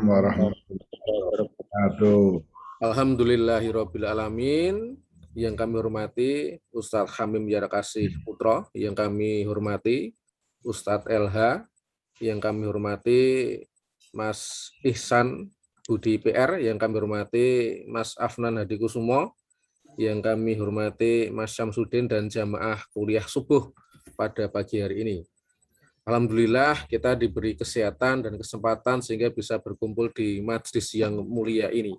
Warahmatullahi wabarakatuh. Alhamdulillahirrabbilalamin. Yang kami hormati Ustadz Hamim Yarakasih Putro, yang kami hormati Ustadz LH, yang kami hormati Mas Ihsan Budi PR, yang kami hormati Mas Afnan Hadikusumo, yang kami hormati Mas Syamsuddin dan jamaah kuliah subuh pada pagi hari ini. Alhamdulillah kita diberi kesehatan dan kesempatan sehingga bisa berkumpul di majelis yang mulia ini.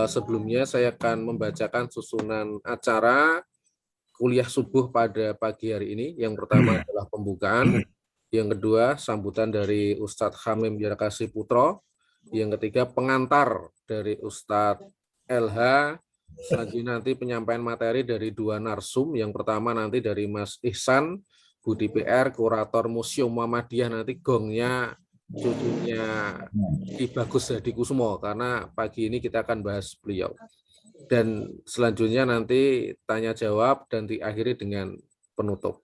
Sebelumnya saya akan membacakan susunan acara kuliah subuh pada pagi hari ini. Yang pertama adalah pembukaan, yang kedua sambutan dari Ustadz Hamim Yarakasih Putro, yang ketiga pengantar dari Ustadz LH, selanjutnya nanti penyampaian materi dari dua narsum. Yang pertama nanti dari Mas Ihsan Budi PR, kurator Museum Muhammadiyah, nanti gongnya cucunya Ki Bagus Hadikusumo, karena pagi ini kita akan bahas beliau. Dan selanjutnya nanti tanya jawab dan diakhiri dengan penutup.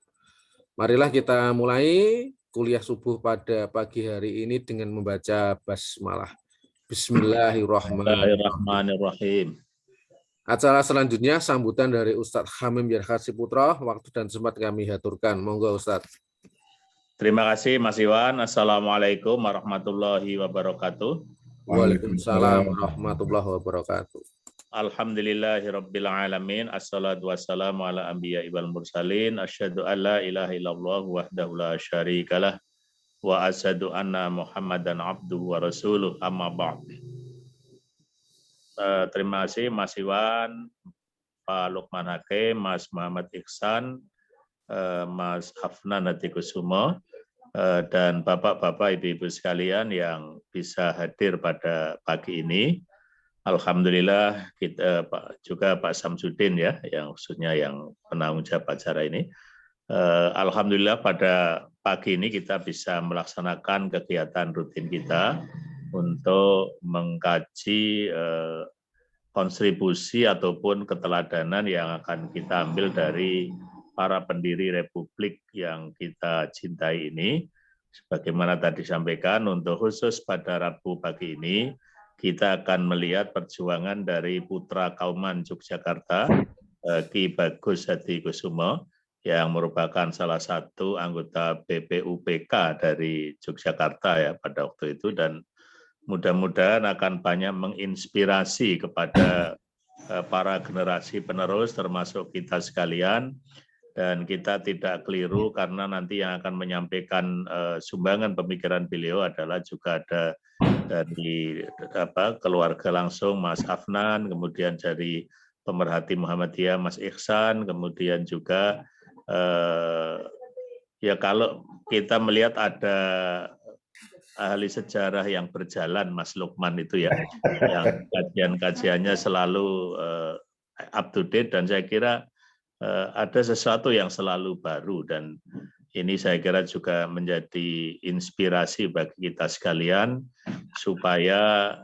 Marilah kita mulai kuliah subuh pada pagi hari ini dengan membaca basmalah. Bismillahirrahmanirrahim. Acara selanjutnya sambutan dari Ustadz Hamim Yarakasih Putro. Waktu dan sempat kami haturkan. Monggo Ustadz. Terima kasih Mas Iwan. Assalamualaikum warahmatullahi wabarakatuh. Waalaikumsalam warahmatullahi wabarakatuh. Alhamdulillahirabbil alamin. Assalatu wassalamu ala anbiya'i wal mursalin. Asyhadu an la ilaha illallah wahdahu la syarikalah wa asyhadu anna Muhammadan abduhu wa rasuluh. Amma ba'd. Terima kasih Mas Iwan, Pak Lukman Hakim, Mas Muhammad Ihsan, Mas Afnan Hadikusumo, dan Bapak-Bapak, Ibu-Ibu sekalian yang bisa hadir pada pagi ini. Alhamdulillah kita juga Pak Syamsuddin ya, yang khususnya yang penanggung jawab acara ini. Alhamdulillah pada pagi ini kita bisa melaksanakan kegiatan rutin kita untuk mengkaji kontribusi ataupun keteladanan yang akan kita ambil dari para pendiri Republik yang kita cintai ini. Sebagaimana tadi disampaikan, untuk khusus pada Rabu pagi ini, kita akan melihat perjuangan dari putra Kauman Yogyakarta, Ki Bagus Hadikusumo, yang merupakan salah satu anggota BPUPK dari Yogyakarta ya pada waktu itu, dan mudah-mudahan akan banyak menginspirasi kepada para generasi penerus termasuk kita sekalian. Dan kita tidak keliru karena nanti yang akan menyampaikan sumbangan pemikiran beliau adalah juga ada dari keluarga langsung Mas Afnan, kemudian dari pemerhati Muhammadiyah Mas Ihsan, kemudian juga ya kalau kita melihat ada ahli sejarah yang berjalan Mas Lukman itu ya, yang kajian-kajiannya selalu up to date, dan saya kira ada sesuatu yang selalu baru, dan ini saya kira juga menjadi inspirasi bagi kita sekalian supaya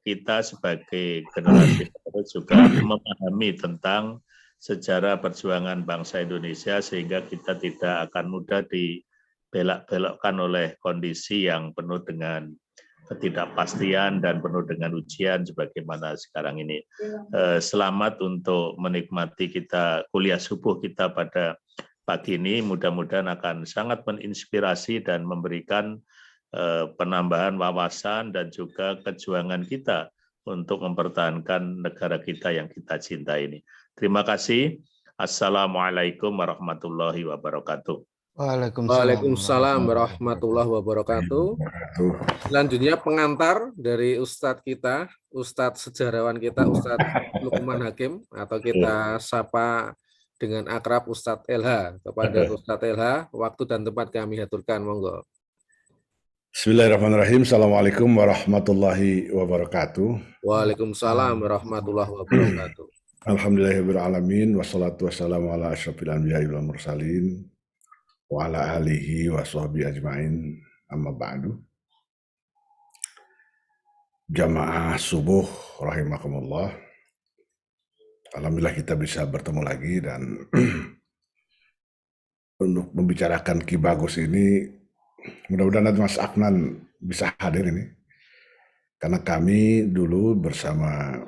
kita sebagai generasi penerus juga memahami tentang sejarah perjuangan bangsa Indonesia sehingga kita tidak akan mudah dibelok-belokkan oleh kondisi yang penuh dengan ketidakpastian dan penuh dengan ujian sebagaimana sekarang ini. Selamat untuk menikmati kita kuliah subuh kita pada pagi ini. Mudah-mudahan akan sangat menginspirasi dan memberikan penambahan wawasan dan juga kejuangan kita untuk mempertahankan negara kita yang kita cintai ini. Terima kasih. Assalamualaikum warahmatullahi wabarakatuh. Waalaikumsalam warahmatullahi wabarakatuh. Selanjutnya pengantar dari Ustadz kita, Ustadz sejarawan kita, Ustadz Lukman Hakim, atau kita sapa dengan akrab Ustadz LH. Kepada Ustadz LH, waktu dan tempat kami haturkan, monggo. Bismillahirrahmanirrahim. Assalamualaikum warahmatullahi wabarakatuh. Waalaikumsalam warahmatullahi wabarakatuh. Alhamdulillahirabbil alamin, wassalatu wassalamu ala asyrofil anbiya'i wal mursalin wa ala alihi wa sahbihi ajmain, amma ba'du. Jamaah subuh rahimakumullah. Alhamdulillah kita bisa bertemu lagi, dan untuk membicarakan Ki Bagus ini mudah-mudahan Mas Afnan bisa hadir ini. Karena kami dulu bersama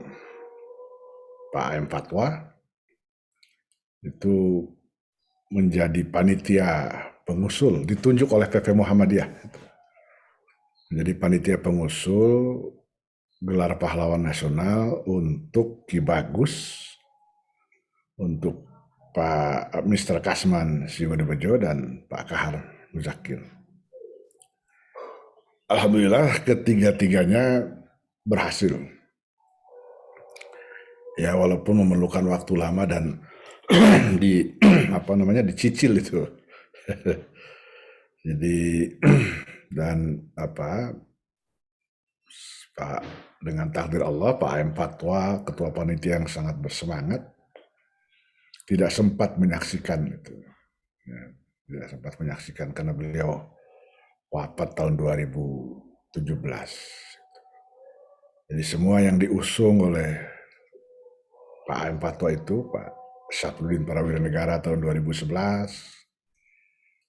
Pak AM Fatwa itu menjadi panitia pengusul, ditunjuk oleh PP Muhammadiyah. Menjadi panitia pengusul gelar pahlawan nasional untuk Ki Bagus, untuk Pak Mr. Kasman Siwodobejo dan Pak Kahar Muzakir. Alhamdulillah ketiga-tiganya berhasil. Ya walaupun memerlukan waktu lama dan dicicil itu. Jadi dan Pak dengan takdir Allah Pak AM Fatwa ketua panitia yang sangat bersemangat tidak sempat menyaksikan itu. Ya, tidak sempat menyaksikan karena beliau wafat tahun 2017. Jadi semua yang diusung oleh Pak AM Fatwa itu, Pak Syafruddin Prawira Negara tahun 2011,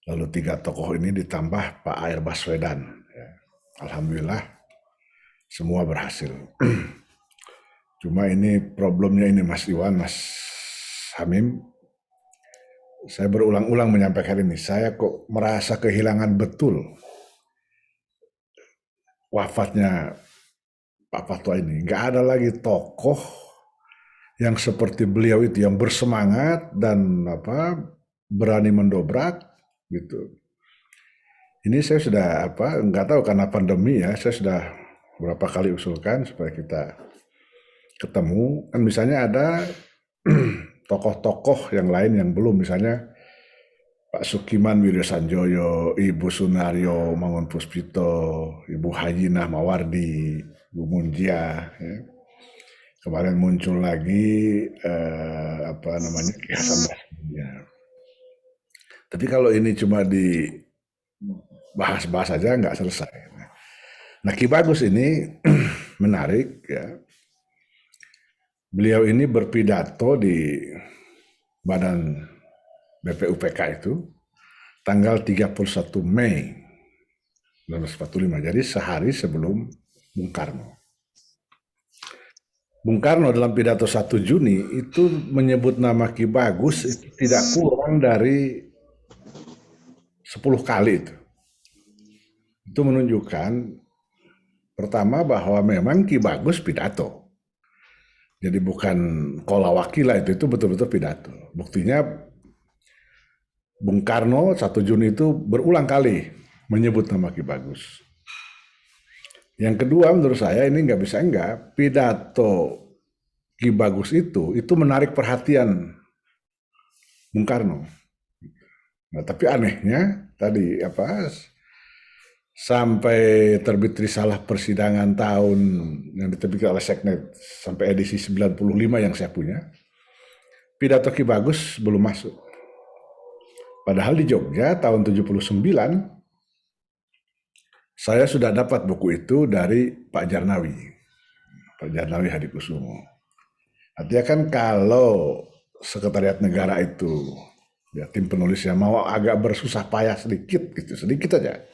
lalu 3 tokoh ini ditambah Pak Air Baswedan. Ya. Alhamdulillah semua berhasil. Cuma ini problemnya ini Mas Iwan, Mas Hamim, saya berulang-ulang menyampaikan ini, saya kok merasa kehilangan betul wafatnya Pak Fatwa ini. Nggak ada lagi tokoh yang seperti beliau itu, yang bersemangat dan berani mendobrak gitu. Ini saya sudah nggak tahu karena pandemi ya, saya sudah beberapa kali usulkan supaya kita ketemu. Kan misalnya ada tokoh-tokoh yang lain yang belum, misalnya Pak Sukiman Wiryasanjoyo, Ibu Sunario Mangunpuspito, Ibu Hajinah Mawardi, Ibu Munjia. Ya. Kemarin muncul lagi Ki Hasan Basri. Tapi kalau ini cuma dibahas-bahas saja nggak selesai. Nah Ki Bagus ini menarik ya. Beliau ini berpidato di Badan BPUPK itu tanggal 31 Mei 1945. Jadi sehari sebelum Bung Karno. Bung Karno dalam pidato 1 Juni itu menyebut nama Ki Bagus itu tidak kurang dari 10 kali itu. Itu menunjukkan pertama bahwa memang Ki Bagus pidato. Jadi bukan kolawakila itu betul-betul pidato. Buktinya Bung Karno 1 Juni itu berulang kali menyebut nama Ki Bagus. Yang kedua menurut saya ini nggak bisa enggak, pidato Ki Bagus itu menarik perhatian Bung Karno. Nah, tapi anehnya tadi sampai terbit risalah persidangan tahun yang diterbitkan oleh Seknet sampai edisi 95 yang saya punya, pidato Ki Bagus belum masuk. Padahal di Jogja tahun 79 saya sudah dapat buku itu dari Pak Jarnawi Hadikusumo. Artinya kan kalau Sekretariat Negara itu ya tim penulisnya mau agak bersusah payah sedikit aja,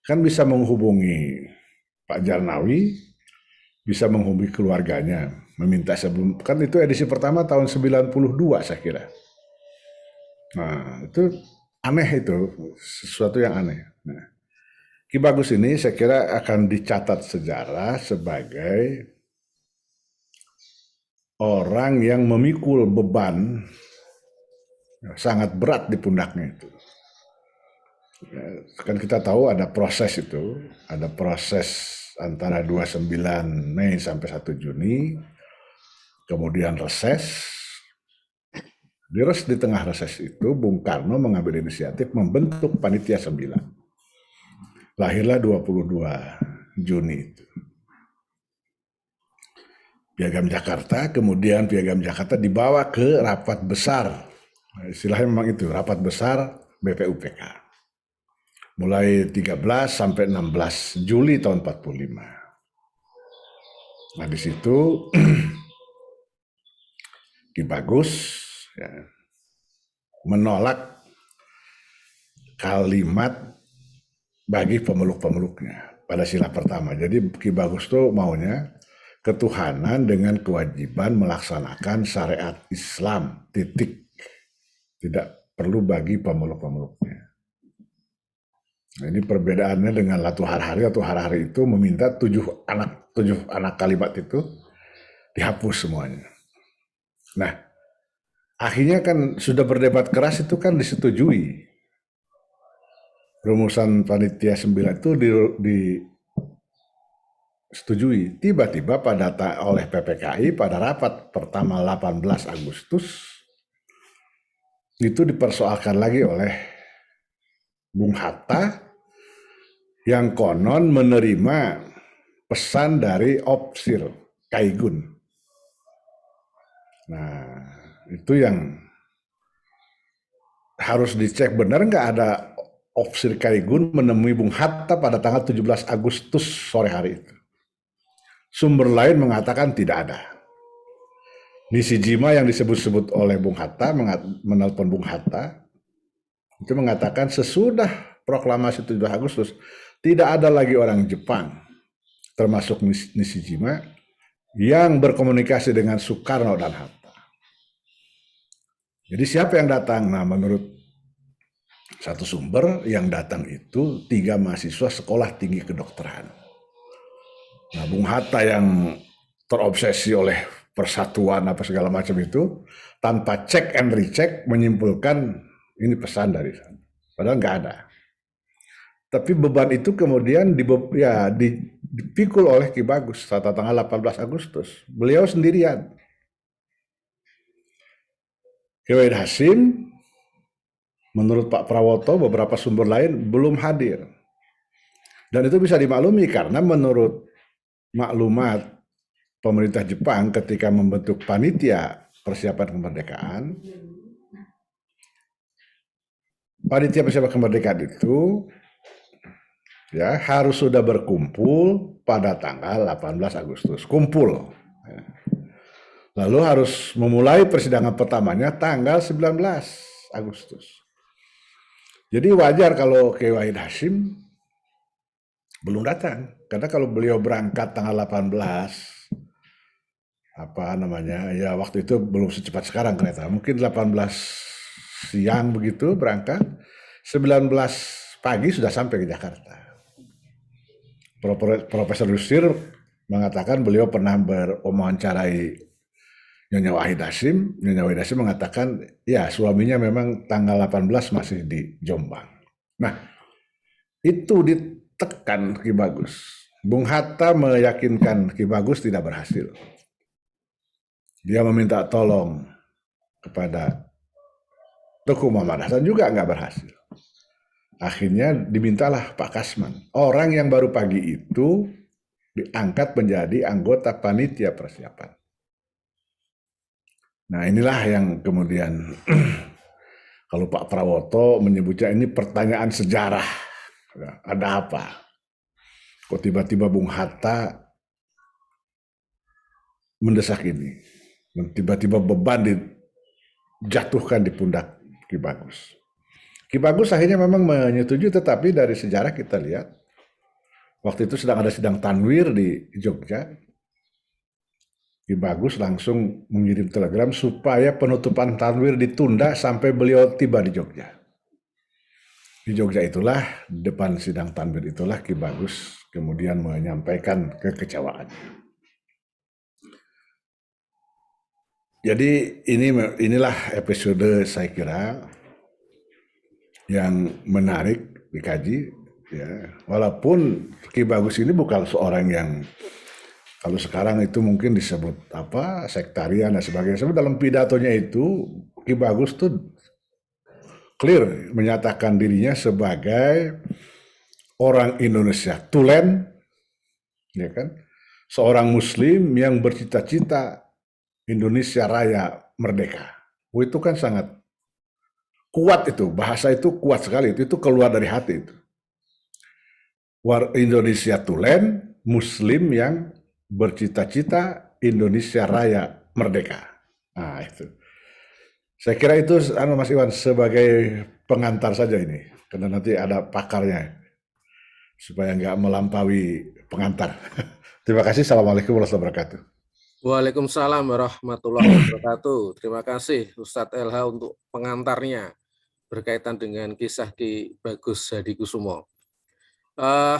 kan bisa menghubungi Pak Jarnawi, bisa menghubungi keluarganya, meminta sebelum, kan itu edisi pertama tahun 92 saya kira. Nah itu aneh, itu sesuatu yang aneh. Nah, Ki Bagus ini saya kira akan dicatat sejarah sebagai orang yang memikul beban sangat berat di pundaknya itu. Ya, kan kita tahu ada proses itu, ada proses antara 29 Mei sampai 1 Juni, kemudian reses. Di tengah reses itu Bung Karno mengambil inisiatif membentuk Panitia 9. Lahirlah 22 Juni itu. Piagam Jakarta, kemudian Piagam Jakarta dibawa ke rapat besar. Istilahnya memang itu, rapat besar BPUPK. Mulai 13 sampai 16 Juli tahun 45. Nah di situ Ki Bagus ya, menolak kalimat bagi pemeluk-pemeluknya. pada sila pertama. Jadi Ki Bagus tuh maunya ketuhanan dengan kewajiban melaksanakan syariat Islam, titik. Tidak perlu bagi pemeluk-pemeluknya. Nah, ini perbedaannya dengan Latu Harhari. Latu Harhari itu meminta 7 anak kalimat itu dihapus semuanya. Nah, akhirnya kan sudah berdebat keras itu kan disetujui. Rumusan panitia 9 itu disetujui. Tiba-tiba oleh PPKI pada rapat pertama 18 Agustus itu dipersoalkan lagi oleh Bung Hatta yang konon menerima pesan dari Opsir Kaigun. Nah, itu yang harus dicek benar nggak ada Opsir Kaigun menemui Bung Hatta pada tanggal 17 Agustus sore hari itu. Sumber lain mengatakan tidak ada. Nishijima yang disebut-sebut oleh Bung Hatta menelpon Bung Hatta itu mengatakan sesudah proklamasi 17 Agustus tidak ada lagi orang Jepang termasuk Nishijima yang berkomunikasi dengan Soekarno dan Hatta. Jadi siapa yang datang? Nah, menurut satu sumber yang datang itu 3 mahasiswa sekolah tinggi kedokteran. Nah, Bung Hatta yang terobsesi oleh persatuan apa segala macam itu tanpa cek and recheck menyimpulkan ini pesan dari sana. Padahal nggak ada. Tapi beban itu kemudian dipikul oleh Ki Bagus pada tanggal 18 Agustus. Beliau sendirian. Ki Wahid Hasyim, menurut Pak Prawoto, beberapa sumber lain belum hadir. Dan itu bisa dimaklumi karena menurut maklumat pemerintah Jepang ketika membentuk panitia persiapan kemerdekaan, panitia persiapan kemerdekaan itu ya harus sudah berkumpul pada tanggal 18 Agustus. Kumpul. Lalu harus memulai persidangan pertamanya tanggal 19 Agustus. Jadi wajar kalau Ki Wahid Hasyim belum datang. Karena kalau beliau berangkat tanggal 18 ya waktu itu belum secepat sekarang kereta. Mungkin 18 siang begitu berangkat, 19 pagi sudah sampai ke Jakarta. Profesor Yusir mengatakan beliau pernah mewawancarai Nyonya Wahid Hasyim. Nyonya Wahid Hasyim mengatakan ya suaminya memang tanggal 18 masih di Jombang. Nah, itu ditekan Ki Bagus. Bung Hatta meyakinkan Ki Bagus tidak berhasil. Dia meminta tolong kepada Teguh Muhammad Hasan juga nggak berhasil. Akhirnya dimintalah Pak Kasman. Orang yang baru pagi itu diangkat menjadi anggota panitia persiapan. Nah inilah yang kemudian kalau Pak Prawoto menyebutnya ini pertanyaan sejarah. Ada apa? Kok tiba-tiba Bung Hatta mendesak ini? Tiba-tiba beban dijatuhkan di pundak Ki Bagus. Ki Bagus akhirnya memang menyetujui, tetapi dari sejarah kita lihat waktu itu sedang ada sidang tanwir di Jogja. Ki Bagus langsung mengirim telegram supaya penutupan tanwir ditunda sampai beliau tiba di Jogja. Di Jogja itulah, depan sidang tanwir itulah Ki Bagus kemudian menyampaikan kekecewaannya. Jadi inilah episode saya kira yang menarik dikaji. Ya. Walaupun Ki Bagus ini bukan seorang yang kalau sekarang itu mungkin disebut sektarian dan sebagainya. Sebab dalam pidatonya itu Ki Bagus tuh clear menyatakan dirinya sebagai orang Indonesia tulen, ya kan? Seorang Muslim yang bercita-cita Indonesia Raya merdeka. Itu kan sangat kuat itu, bahasa itu kuat sekali, itu keluar dari hati itu. Indonesia tulen, Muslim yang bercita-cita Indonesia Raya merdeka. Nah itu. Saya kira itu Mas Iwan sebagai pengantar saja ini, karena nanti ada pakarnya. supaya nggak melampaui pengantar. Terima kasih. Assalamualaikum warahmatullahi wabarakatuh. Waalaikumsalam warahmatullahi wabarakatuh. Terima kasih Ustadz LH untuk pengantarnya berkaitan dengan kisah Ki Bagus Hadikusumo.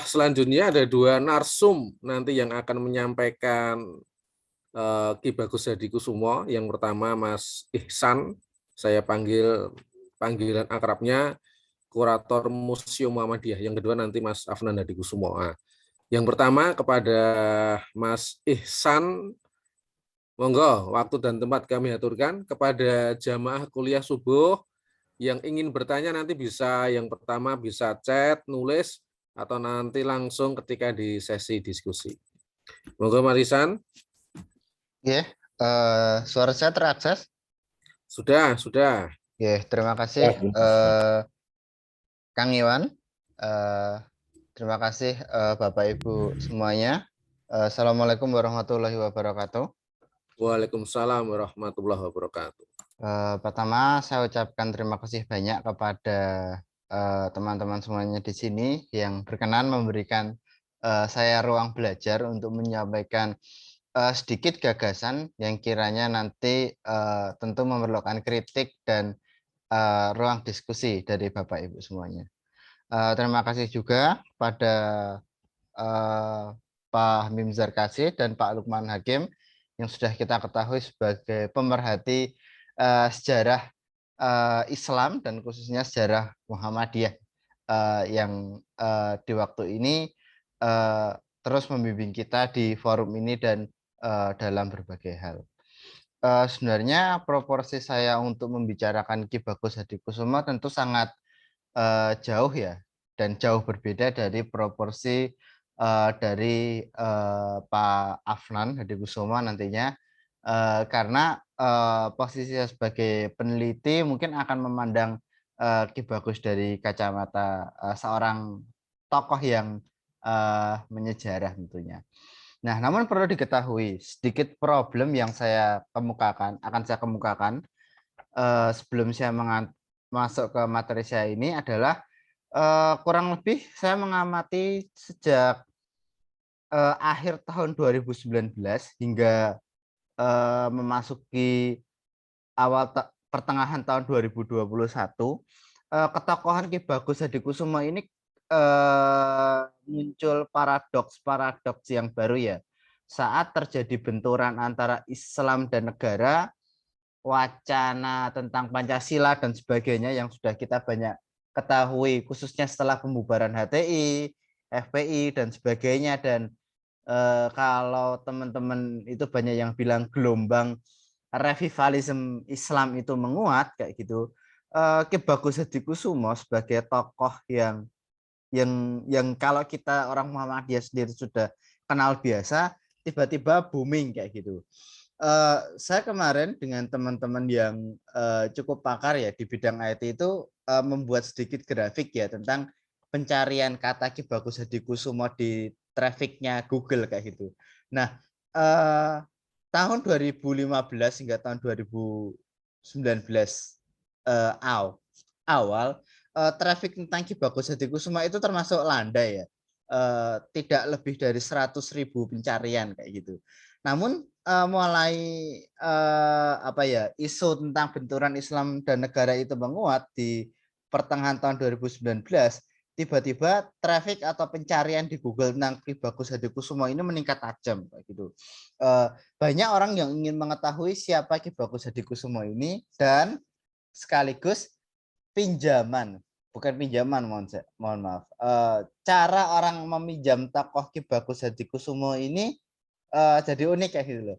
Selanjutnya ada dua narsum nanti yang akan menyampaikan Ki Bagus Hadikusumo. Yang pertama Mas Ihsan, saya panggil panggilan akrabnya Kurator Museum Muhammadiyah. Yang kedua nanti Mas Afnan Hadikusumo. Nah, yang pertama kepada Mas Ihsan, monggo, waktu dan tempat kami aturkan. Kepada jamaah kuliah subuh yang ingin bertanya nanti bisa, yang pertama bisa chat, nulis, atau nanti langsung ketika di sesi diskusi. Monggo Marisan. Ya, suara saya terakses? Sudah. Ya, terima kasih Kang Iwan. Terima kasih Bapak Ibu semuanya. Assalamualaikum warahmatullahi wabarakatuh. Waalaikumsalam warahmatullahi wabarakatuh. Pertama, saya ucapkan terima kasih banyak kepada teman-teman semuanya di sini yang berkenan memberikan saya ruang belajar untuk menyampaikan sedikit gagasan yang kiranya nanti tentu memerlukan kritik dan ruang diskusi dari Bapak Ibu semuanya. Terima kasih juga pada Pak Hamim Zarkasi dan Pak Lukman Hakim yang sudah kita ketahui sebagai pemerhati sejarah Islam dan khususnya sejarah Muhammadiyah yang di waktu ini terus membimbing kita di forum ini dan dalam berbagai hal. Sebenarnya proporsi saya untuk membicarakan Ki Bagus Hadikusumo tentu sangat jauh ya, dan jauh berbeda dari proporsi dari Pak Afnan Hadikusumo nantinya, karena posisi saya sebagai peneliti mungkin akan memandang Ki Bagus dari kacamata seorang tokoh yang menyejarah tentunya. Nah, namun perlu diketahui sedikit problem yang akan saya kemukakan sebelum saya masuk ke materi saya ini adalah kurang lebih saya mengamati sejak akhir tahun 2019 hingga memasuki pertengahan tahun 2021, ketokohan Ki Bagus Hadikusumo ini muncul paradoks yang baru ya. Saat terjadi benturan antara Islam dan negara, wacana tentang Pancasila dan sebagainya yang sudah kita banyak ketahui, khususnya setelah pembubaran HTI, FPI dan sebagainya, dan kalau teman-teman itu banyak yang bilang gelombang revivalisme Islam itu menguat kayak gitu. Ki Bagus Hadikusumo sebagai tokoh yang kalau kita orang Muhammadiyah sendiri sudah kenal biasa, tiba-tiba booming kayak gitu. Saya kemarin dengan teman-teman yang cukup pakar ya di bidang IT itu membuat sedikit grafik ya tentang pencarian kata Ki Bagus Hadikusumo di trafficnya Google kayak gitu. Nah, tahun 2015 hingga tahun 2019 awal traffic tentang Ki Bagus Hadikusumo itu termasuk landai ya, tidak lebih dari 100.000 pencarian kayak gitu. Namun mulai isu tentang benturan Islam dan negara itu menguat di pertengahan tahun 2019, tiba-tiba traffic atau pencarian di Google tentang Ki Bagus Hadikusumo ini meningkat tajam kayak gitu. Banyak orang yang ingin mengetahui siapa Ki Bagus Hadikusumo ini, dan sekaligus mohon maaf, cara orang meminjam tokoh Ki Bagus Hadikusumo ini jadi unik kayak gitu loh.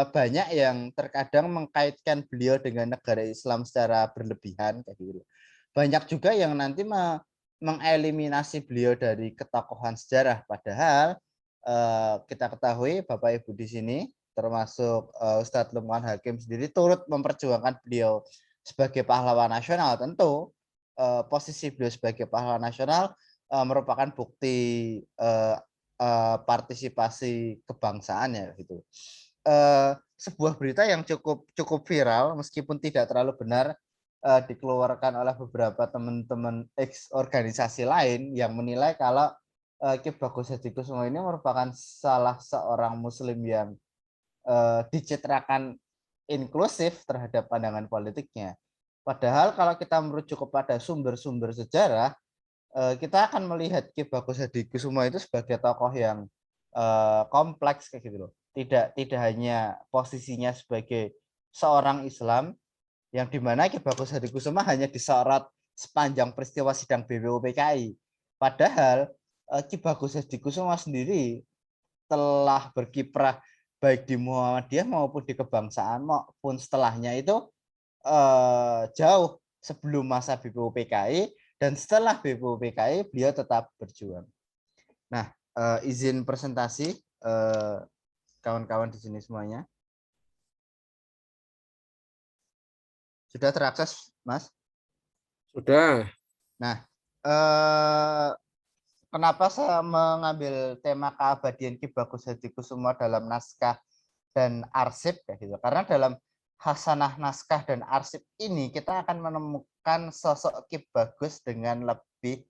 Banyak yang terkadang mengkaitkan beliau dengan negara Islam secara berlebihan kayak gitu. Banyak juga yang nanti mengeliminasi beliau dari ketokohan sejarah, padahal kita ketahui Bapak Ibu di sini termasuk Ustadz Lukman Hakim sendiri turut memperjuangkan beliau sebagai pahlawan nasional. Tentu posisi beliau sebagai pahlawan nasional merupakan bukti partisipasi kebangsaan ya gitu. Sebuah berita yang cukup viral meskipun tidak terlalu benar dikeluarkan oleh beberapa teman-teman ex organisasi lain yang menilai kalau Ki Bagus Hadikusumo ini merupakan salah seorang Muslim yang dicitrakan inklusif terhadap pandangan politiknya. Padahal kalau kita merujuk kepada sumber-sumber sejarah, kita akan melihat Ki Bagus Hadikusumo itu sebagai tokoh yang kompleks kayak gitu loh. Tidak hanya posisinya sebagai seorang Islam yang dimana Ki Bagus Hadikusumo hanya disorot sepanjang peristiwa sidang BPUPKI. Padahal Ki Bagus Hadikusumo sendiri telah berkiprah baik di Muhammadiyah maupun di kebangsaan maupun setelahnya itu jauh sebelum masa BPUPKI dan setelah BPUPKI beliau tetap berjuang. Nah, izin presentasi kawan-kawan di sini semuanya. Sudah terakses, Mas? Sudah. Nah, kenapa saya mengambil tema keabadian Ki Bagus Hadikusumo dalam naskah dan arsip kayak gitu? Karena dalam hasanah naskah dan arsip ini kita akan menemukan sosok Ki Bagus dengan lebih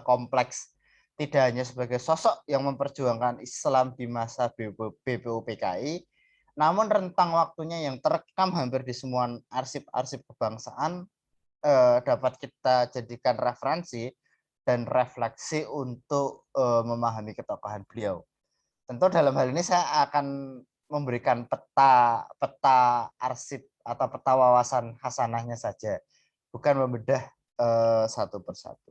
kompleks. Tidak hanya sebagai sosok yang memperjuangkan Islam di masa BPUPKI, namun rentang waktunya yang terekam hampir di semua arsip-arsip kebangsaan dapat kita jadikan referensi dan refleksi untuk memahami ketokohan beliau. Tentu dalam hal ini saya akan memberikan peta arsip atau peta wawasan hasanahnya saja, bukan membedah satu persatu.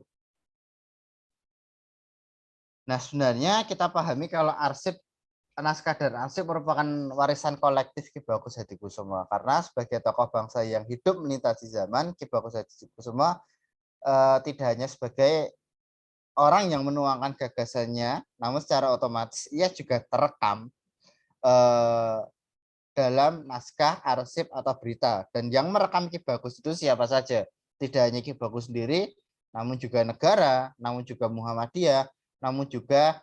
Nah, sebenarnya kita pahami kalau arsip, naskah dan arsip merupakan warisan kolektif Ki Bagus Hadikusumo, karena sebagai tokoh bangsa yang hidup melintasi zaman, Ki Bagus Hadikusumo tidak hanya sebagai orang yang menuangkan gagasannya, namun secara otomatis ia juga terekam dalam naskah, arsip atau berita. Dan yang merekam Ki Bagus itu siapa saja? Tidak hanya Ki Bagus sendiri, namun juga negara, namun juga Muhammadiyah, namun juga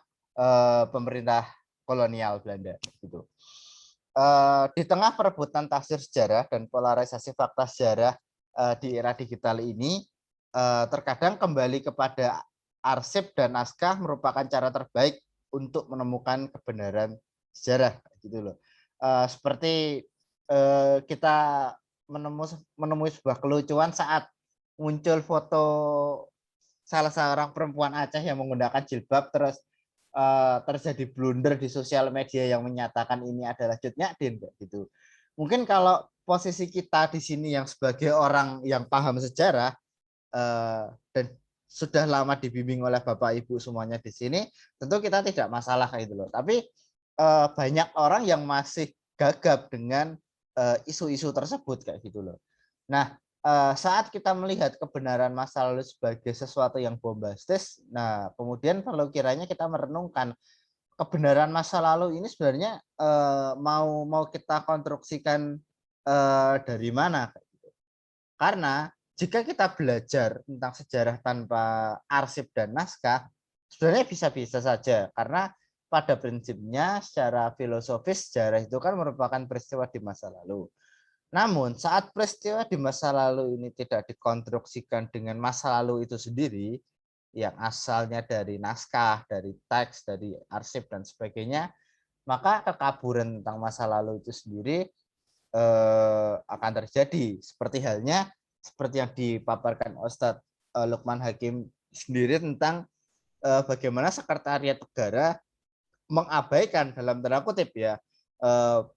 pemerintah kolonial Belanda. Gitu. Di tengah perebutan tafsir sejarah dan polarisasi fakta sejarah di era digital ini, terkadang kembali kepada arsip dan naskah merupakan cara terbaik untuk menemukan kebenaran sejarah, gitu loh. Seperti kita menemui sebuah kelucuan saat muncul foto salah seorang perempuan Aceh yang menggunakan jilbab, terus terjadi blunder di sosial media yang menyatakan ini adalah Cut Nyak Dien, gitu. Mungkin kalau posisi kita di sini yang sebagai orang yang paham sejarah dan sudah lama dibimbing oleh Bapak Ibu semuanya di sini, tentu kita tidak masalah kayak itu loh. Tapi banyak orang yang masih gagap dengan isu-isu tersebut kayak gitu loh. Nah, saat kita melihat kebenaran masa lalu sebagai sesuatu yang bombastis, nah kemudian kalau kiranya kita merenungkan kebenaran masa lalu ini sebenarnya mau kita konstruksikan dari mana? Karena jika kita belajar tentang sejarah tanpa arsip dan naskah, sebenarnya bisa-bisa saja. Karena pada prinsipnya secara filosofis sejarah itu kan merupakan peristiwa di masa lalu. Namun saat peristiwa di masa lalu ini tidak dikonstruksikan dengan masa lalu itu sendiri, yang asalnya dari naskah, dari teks, dari arsip dan sebagainya, maka kekaburan tentang masa lalu itu sendiri akan terjadi. Seperti halnya seperti yang dipaparkan Ustadz Lukman Hakim sendiri tentang bagaimana Sekretariat Negara mengabaikan dalam tanda kutip ya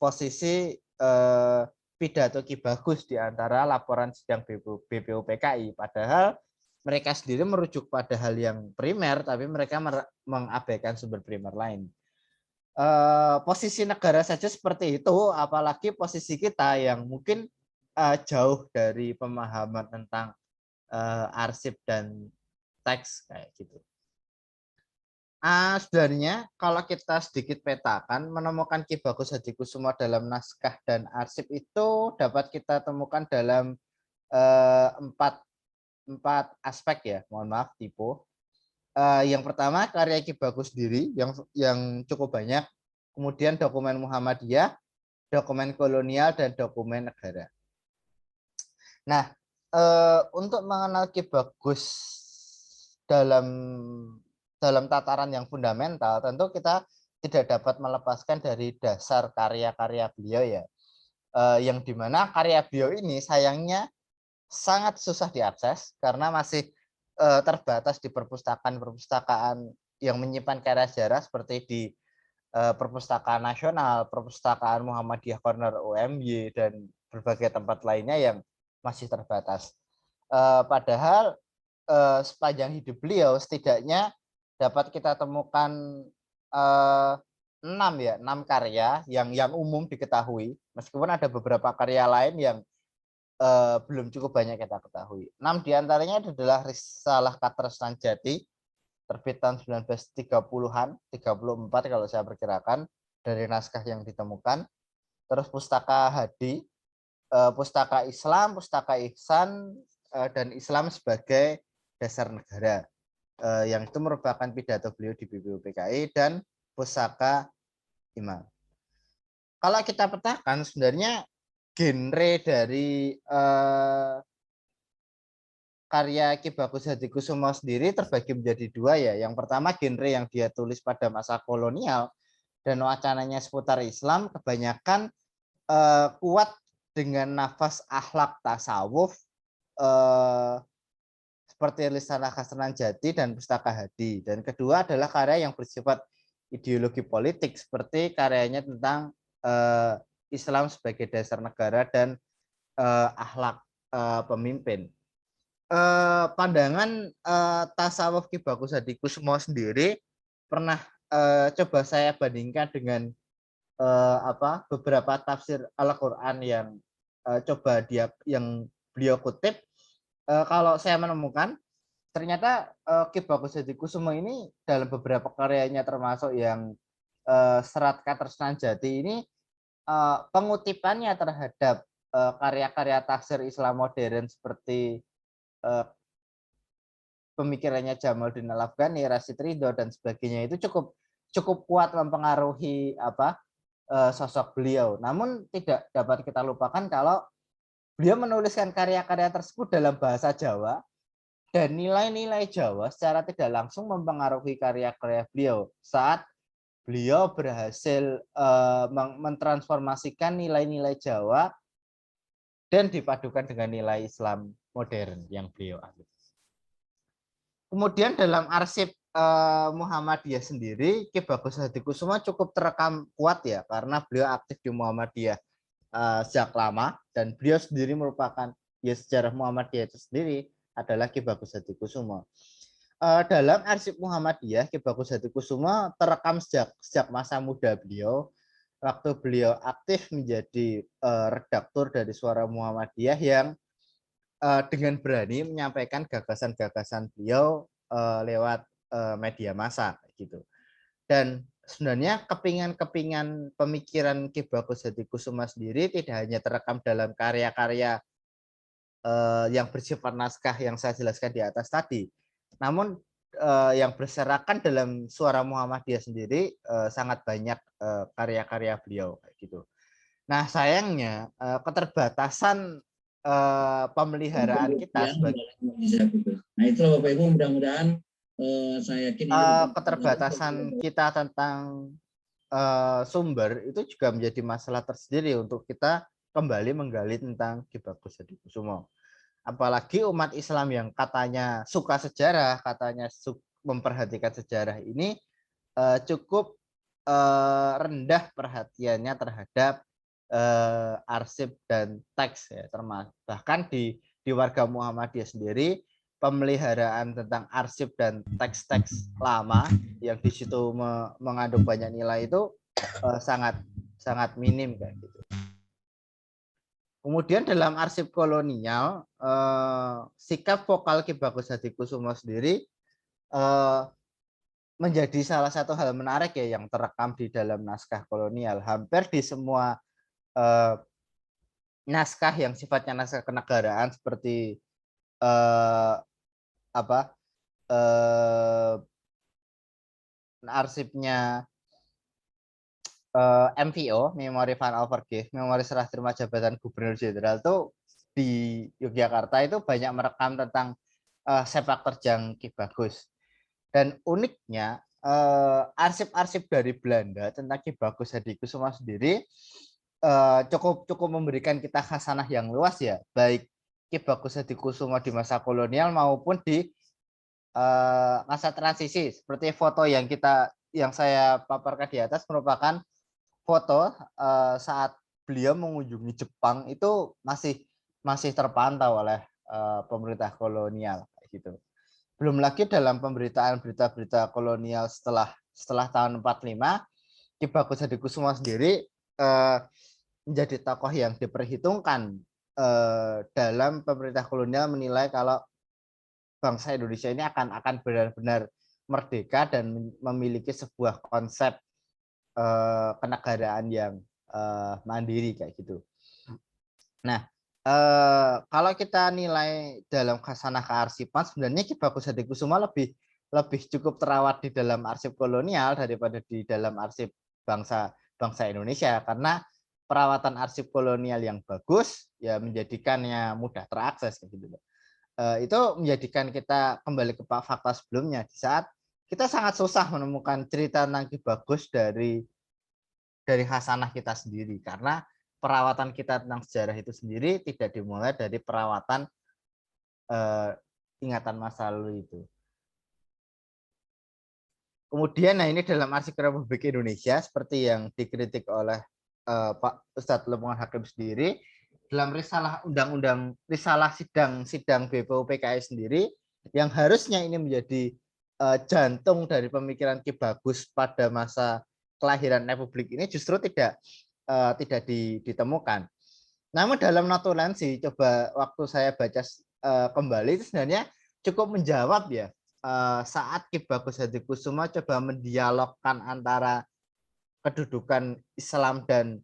posisi pidato Ki Bagus di antara laporan sidang BPUPKI, padahal mereka sendiri merujuk pada hal yang primer, tapi mereka mengabaikan sumber primer lain. Posisi negara saja seperti itu, apalagi posisi kita yang mungkin jauh dari pemahaman tentang arsip dan teks kayak gitu. Sebenarnya kalau kita sedikit petakan, menemukan Ki Bagus Hadikusumo dalam naskah dan arsip itu dapat kita temukan dalam empat aspek ya, mohon maaf tipe. Yang pertama karya Ki Bagus sendiri yang cukup banyak, kemudian dokumen Muhammadiyah, dokumen kolonial dan dokumen negara. Nah, untuk mengenal Ki Bagus dalam tataran yang fundamental, tentu kita tidak dapat melepaskan dari dasar karya-karya beliau ya, yang dimana karya beliau ini sayangnya sangat susah diakses karena masih terbatas di perpustakaan-perpustakaan yang menyimpan karya sejarah seperti di Perpustakaan Nasional, Perpustakaan Muhammadiyah Corner UMY, dan berbagai tempat lainnya yang masih terbatas. Padahal sepanjang hidup beliau setidaknya dapat kita temukan 6 karya yang umum diketahui, meskipun ada beberapa karya lain yang belum cukup banyak kita ketahui. 6 diantaranya adalah Risalah Katresnan Jati, terbit tahun 1930-an, 34 kalau saya perkirakan dari naskah yang ditemukan. Terus Pustaka Hadi, Pustaka Islam, Pustaka Ihsan, dan Islam sebagai Dasar Negara, yang itu merupakan pidato beliau di BPUPKI, dan Pusaka Imam. Kalau kita petakan sebenarnya genre dari karya Ki Bagus Hadikusumo sendiri terbagi menjadi 2 ya. Yang pertama genre yang dia tulis pada masa kolonial dan wacananya seputar Islam kebanyakan kuat dengan nafas akhlak tasawuf, seperti Risalah Katresnan Jati dan Pustaka Hadi. Dan kedua adalah karya yang bersifat ideologi politik seperti karyanya tentang Islam sebagai dasar negara dan akhlak pemimpin. Pandangan tasawuf Ki Bagus Hadikusumo sendiri pernah coba saya bandingkan dengan beberapa tafsir Al-Qur'an yang yang beliau kutip. Kalau saya menemukan ternyata Ki Bagus Hadikusumo ini dalam beberapa karyanya termasuk yang Serat Katresnan Jati ini, pengutipannya terhadap karya-karya tafsir Islam modern seperti pemikirannya Jamaluddin Al-Afghani, Rashid Ridho dan sebagainya itu cukup kuat mempengaruhi sosok beliau. Namun tidak dapat kita lupakan kalau beliau menuliskan karya-karya tersebut dalam bahasa Jawa, dan nilai-nilai Jawa secara tidak langsung mempengaruhi karya-karya beliau saat beliau berhasil mentransformasikan nilai-nilai Jawa dan dipadukan dengan nilai Islam modern yang beliau ambil. Kemudian dalam arsip Muhammadiyah sendiri, Ki Bagus Hadikusumo cukup terekam kuat ya, karena beliau aktif di Muhammadiyah sejak lama, dan beliau sendiri merupakan ya sejarah Muhammadiyah itu sendiri adalah Ki Bagus Hadikusumo. Dalam arsip Muhammadiyah, Ki Bagus Hadikusumo terekam sejak masa muda beliau, waktu beliau aktif menjadi redaktur dari Suara Muhammadiyah yang dengan berani menyampaikan gagasan-gagasan beliau lewat media massa gitu. Dan sebenarnya kepingan-kepingan pemikiran Ki Bagus Hadikusumo sendiri tidak hanya terekam dalam karya-karya yang bersifat naskah yang saya jelaskan di atas tadi, namun yang berserakan dalam Suara Muhammadiyah sendiri sangat banyak karya-karya beliau gitu. Nah, sayangnya keterbatasan pemeliharaan kita sebagai Nah, itu Bapak Ibu, mudah-mudahan saya yakin keterbatasan kita tentang sumber itu juga menjadi masalah tersendiri untuk kita kembali menggali tentang Ki Bagus Hadikusumo. Apalagi umat Islam yang katanya suka sejarah, katanya memperhatikan sejarah ini cukup rendah perhatiannya terhadap arsip dan teks ya, termasuk bahkan di warga Muhammadiyah sendiri pemeliharaan tentang arsip dan teks-teks lama yang di situ mengandung banyak nilai itu sangat minim kayak gitu. Kemudian dalam arsip kolonial, sikap vokal Ki Bagus Hadikusumo sendiri menjadi salah satu hal menarik ya yang terekam di dalam naskah kolonial. Hampir di semua naskah yang sifatnya naskah kenegaraan seperti arsipnya MVO, Memori Van Overgave, Memori Serah Terima Jabatan Gubernur Jenderal itu di Yogyakarta itu banyak merekam tentang sepak terjang Ki Bagus. Dan uniknya arsip-arsip dari Belanda tentang Ki Bagus Hadikusumo sendiri cukup memberikan kita khasanah yang luas ya, baik Ki Bagus Hadikusumo di masa kolonial maupun di masa transisi. Seperti foto yang saya paparkan di atas merupakan foto saat beliau mengunjungi Jepang, itu masih terpantau oleh pemerintah kolonial gitu. Belum lagi dalam pemberitaan berita-berita kolonial setelah tahun 45, Ki Bagus Hadikusumo sendiri menjadi tokoh yang diperhitungkan dalam pemerintah kolonial menilai kalau bangsa Indonesia ini akan benar-benar merdeka dan memiliki sebuah konsep kenegaraan yang mandiri kayak gitu. Nah, kalau kita nilai dalam khasanah kearsipan, sebenarnya Ki Bagus Hadikusumo lebih cukup terawat di dalam arsip kolonial daripada di dalam arsip bangsa Indonesia, karena perawatan arsip kolonial yang bagus ya menjadikannya mudah terakses gitu. Itu menjadikan kita kembali ke fakta sebelumnya, di saat kita sangat susah menemukan cerita tentang Ki Bagus dari khasanah kita sendiri, karena perawatan kita tentang sejarah itu sendiri tidak dimulai dari perawatan ingatan masa lalu itu. Kemudian, nah ini dalam arsip Republik Indonesia seperti yang dikritik oleh Pak Ustadz Lukman Hakim sendiri, dalam risalah sidang BPUPKI sendiri, yang harusnya ini menjadi jantung dari pemikiran Ki Bagus pada masa kelahiran Republik ini justru tidak ditemukan. Namun dalam notulensi, coba waktu saya baca kembali, itu sebenarnya cukup menjawab ya, saat Ki Bagus Hadikusumo coba mendialogkan antara kedudukan Islam dan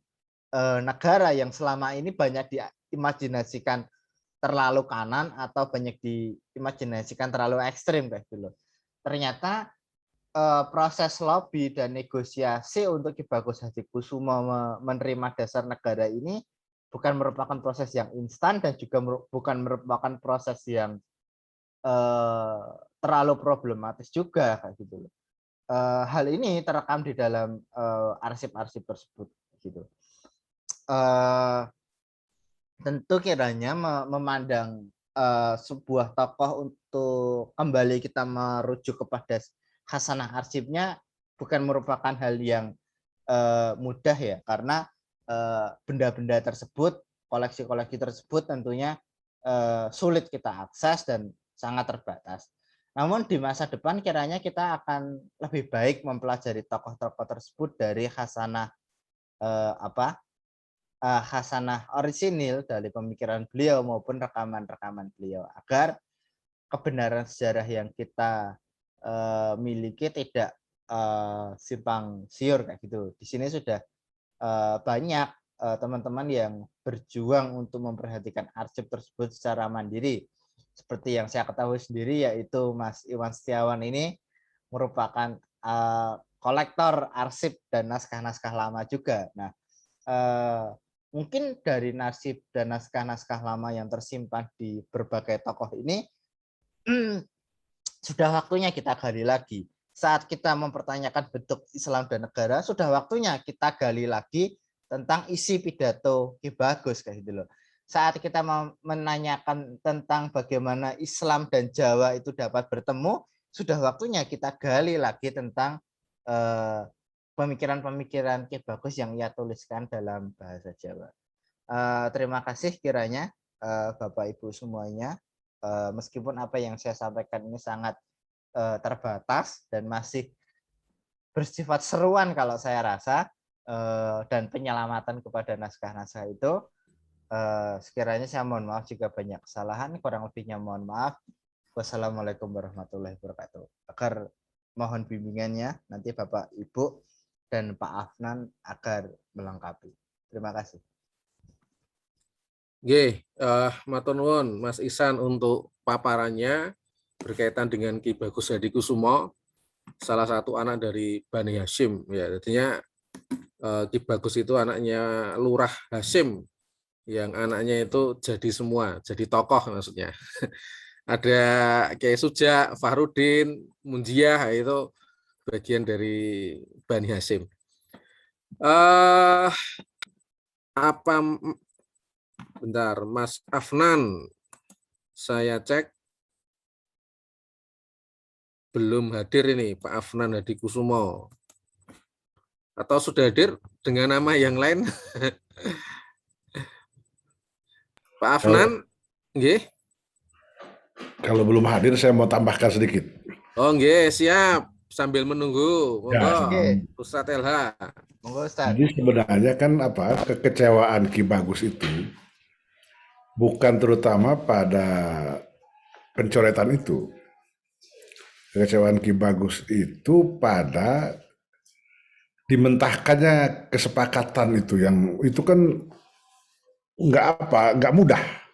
negara yang selama ini banyak diimajinasikan terlalu kanan atau banyak diimajinasikan terlalu ekstrim kayak gitu. Ternyata proses lobby dan negosiasi untuk Ki Bagus Hadikusumo menerima dasar negara ini bukan merupakan proses yang instan dan juga bukan merupakan proses yang terlalu problematis juga kayak gitu. Hal ini terekam di dalam arsip-arsip tersebut gitu. Tentu kiranya memandang sebuah tokoh untuk kembali kita merujuk kepada khasanah arsipnya bukan merupakan hal yang mudah ya, karena benda-benda tersebut, koleksi-koleksi tersebut tentunya sulit kita akses dan sangat terbatas. Namun di masa depan kiranya kita akan lebih baik mempelajari tokoh-tokoh tersebut dari khasanah khasanah orisinil dari pemikiran beliau maupun rekaman-rekaman beliau, agar kebenaran sejarah yang kita miliki tidak simpang siur kayak gitu. Di sini sudah banyak teman-teman yang berjuang untuk memperhatikan arsip tersebut secara mandiri. Seperti yang saya ketahui sendiri, yaitu Mas Iwan Setiawan ini merupakan kolektor arsip dan naskah-naskah lama juga. Nah, mungkin dari nasib dan naskah-naskah lama yang tersimpan di berbagai tokoh ini sudah waktunya kita gali lagi. Saat kita mempertanyakan bentuk Islam dan negara, sudah waktunya kita gali lagi tentang isi pidato Ki Bagus kayak gitu loh. Saat kita menanyakan tentang bagaimana Islam dan Jawa itu dapat bertemu, sudah waktunya kita gali lagi tentang pemikiran-pemikiran Ki Bagus yang ia tuliskan dalam bahasa Jawa. Terima kasih kiranya Bapak Ibu semuanya. Meskipun apa yang saya sampaikan ini sangat terbatas dan masih bersifat seruan kalau saya rasa, dan penyelamatan kepada naskah-naskah itu, sekiranya saya mohon maaf jika banyak kesalahan, kurang lebihnya mohon maaf. Wassalamualaikum warahmatullahi wabarakatuh. Agar mohon bimbingannya nanti Bapak Ibu dan Pak Afnan agar melengkapi. Terima kasih. Nggih, matur nuwun Mas Ihsan untuk paparannya berkaitan dengan Ki Bagus Hadikusumo, salah satu anak dari Bani Hasyim ya. Jadinya Ki Bagus itu anaknya Lurah Hasyim yang anaknya itu jadi semua, jadi tokoh maksudnya. Ada Kiai Suja, Fahrudin, Munjiah, itu bagian dari Bani Hasyim. Apa bentar, Mas Afnan, saya cek belum hadir ini, Pak Afnan Hadikusumo. Atau sudah hadir dengan nama yang lain? Pak Afnan, nggih. Kalau belum hadir, saya mau tambahkan sedikit. Oh, nggih, siap. Sambil menunggu, monggo, Oke. Ustadz LH. Monggo Ustaz. Jadi sebenarnya kan kekecewaan Ki Bagus itu bukan terutama pada pencoretan itu. Kekecewaan Ki Bagus itu pada dimentahkannya kesepakatan itu, yang itu kan nggak mudah.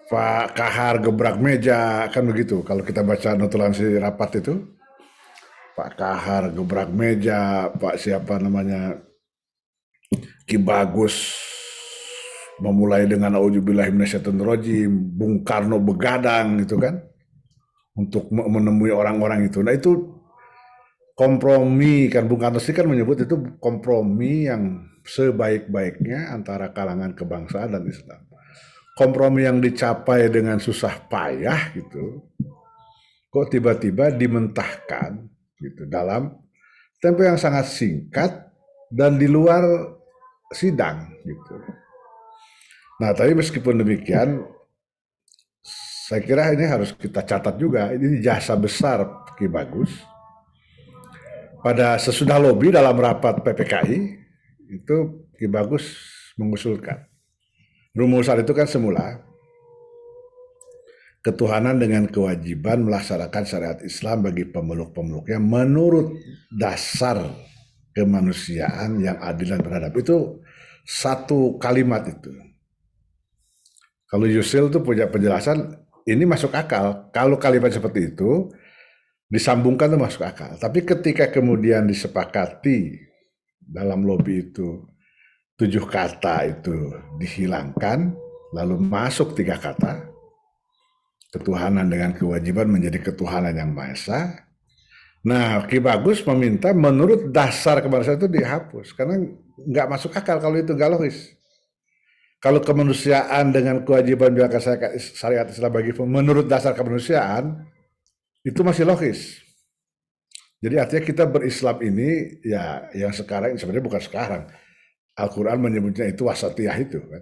Pak Kahar gebrak meja, kan begitu. Kalau kita baca notulensi rapat itu, Pak Kahar gebrak meja, Pak siapa namanya, Ki Bagus memulai dengan auzubillahi minasyaitonirrajim, Bung Karno begadang gitu kan, untuk menemui orang-orang itu. Nah itu kompromi, kan Bung Karno sih kan menyebut itu kompromi yang sebaik-baiknya antara kalangan kebangsaan dan Islam. Kompromi yang dicapai dengan susah payah gitu, kok tiba-tiba dimentahkan gitu dalam tempo yang sangat singkat dan di luar sidang gitu. Nah, tapi meskipun demikian, saya kira ini harus kita catat juga, ini jasa besar Ki Bagus. Pada sesudah lobi dalam rapat PPKI, itu Ki Bagus mengusulkan. Rumusan itu kan semula, ketuhanan dengan kewajiban melaksanakan syariat Islam bagi pemeluk-pemeluknya menurut dasar kemanusiaan yang adil dan beradab. Itu satu kalimat itu. Kalau Yusil tuh punya penjelasan, ini masuk akal. Kalau kalimat seperti itu disambungkan tuh masuk akal. Tapi ketika kemudian disepakati dalam lobi itu 7 kata itu dihilangkan, lalu masuk 3 kata, ketuhanan dengan kewajiban menjadi ketuhanan yang Maha Esa. Nah, Ki Bagus meminta menurut dasar kemanusiaan itu dihapus, karena nggak masuk akal kalau itu, nggak logis. Kalau kemanusiaan dengan kewajiban menjalankan syariat Islam bagi menurut dasar kemanusiaan, itu masih logis. Jadi artinya kita berislam ini, ya yang sekarang, sebenarnya bukan sekarang, Al-Quran menyebutnya itu wasatiyah itu kan,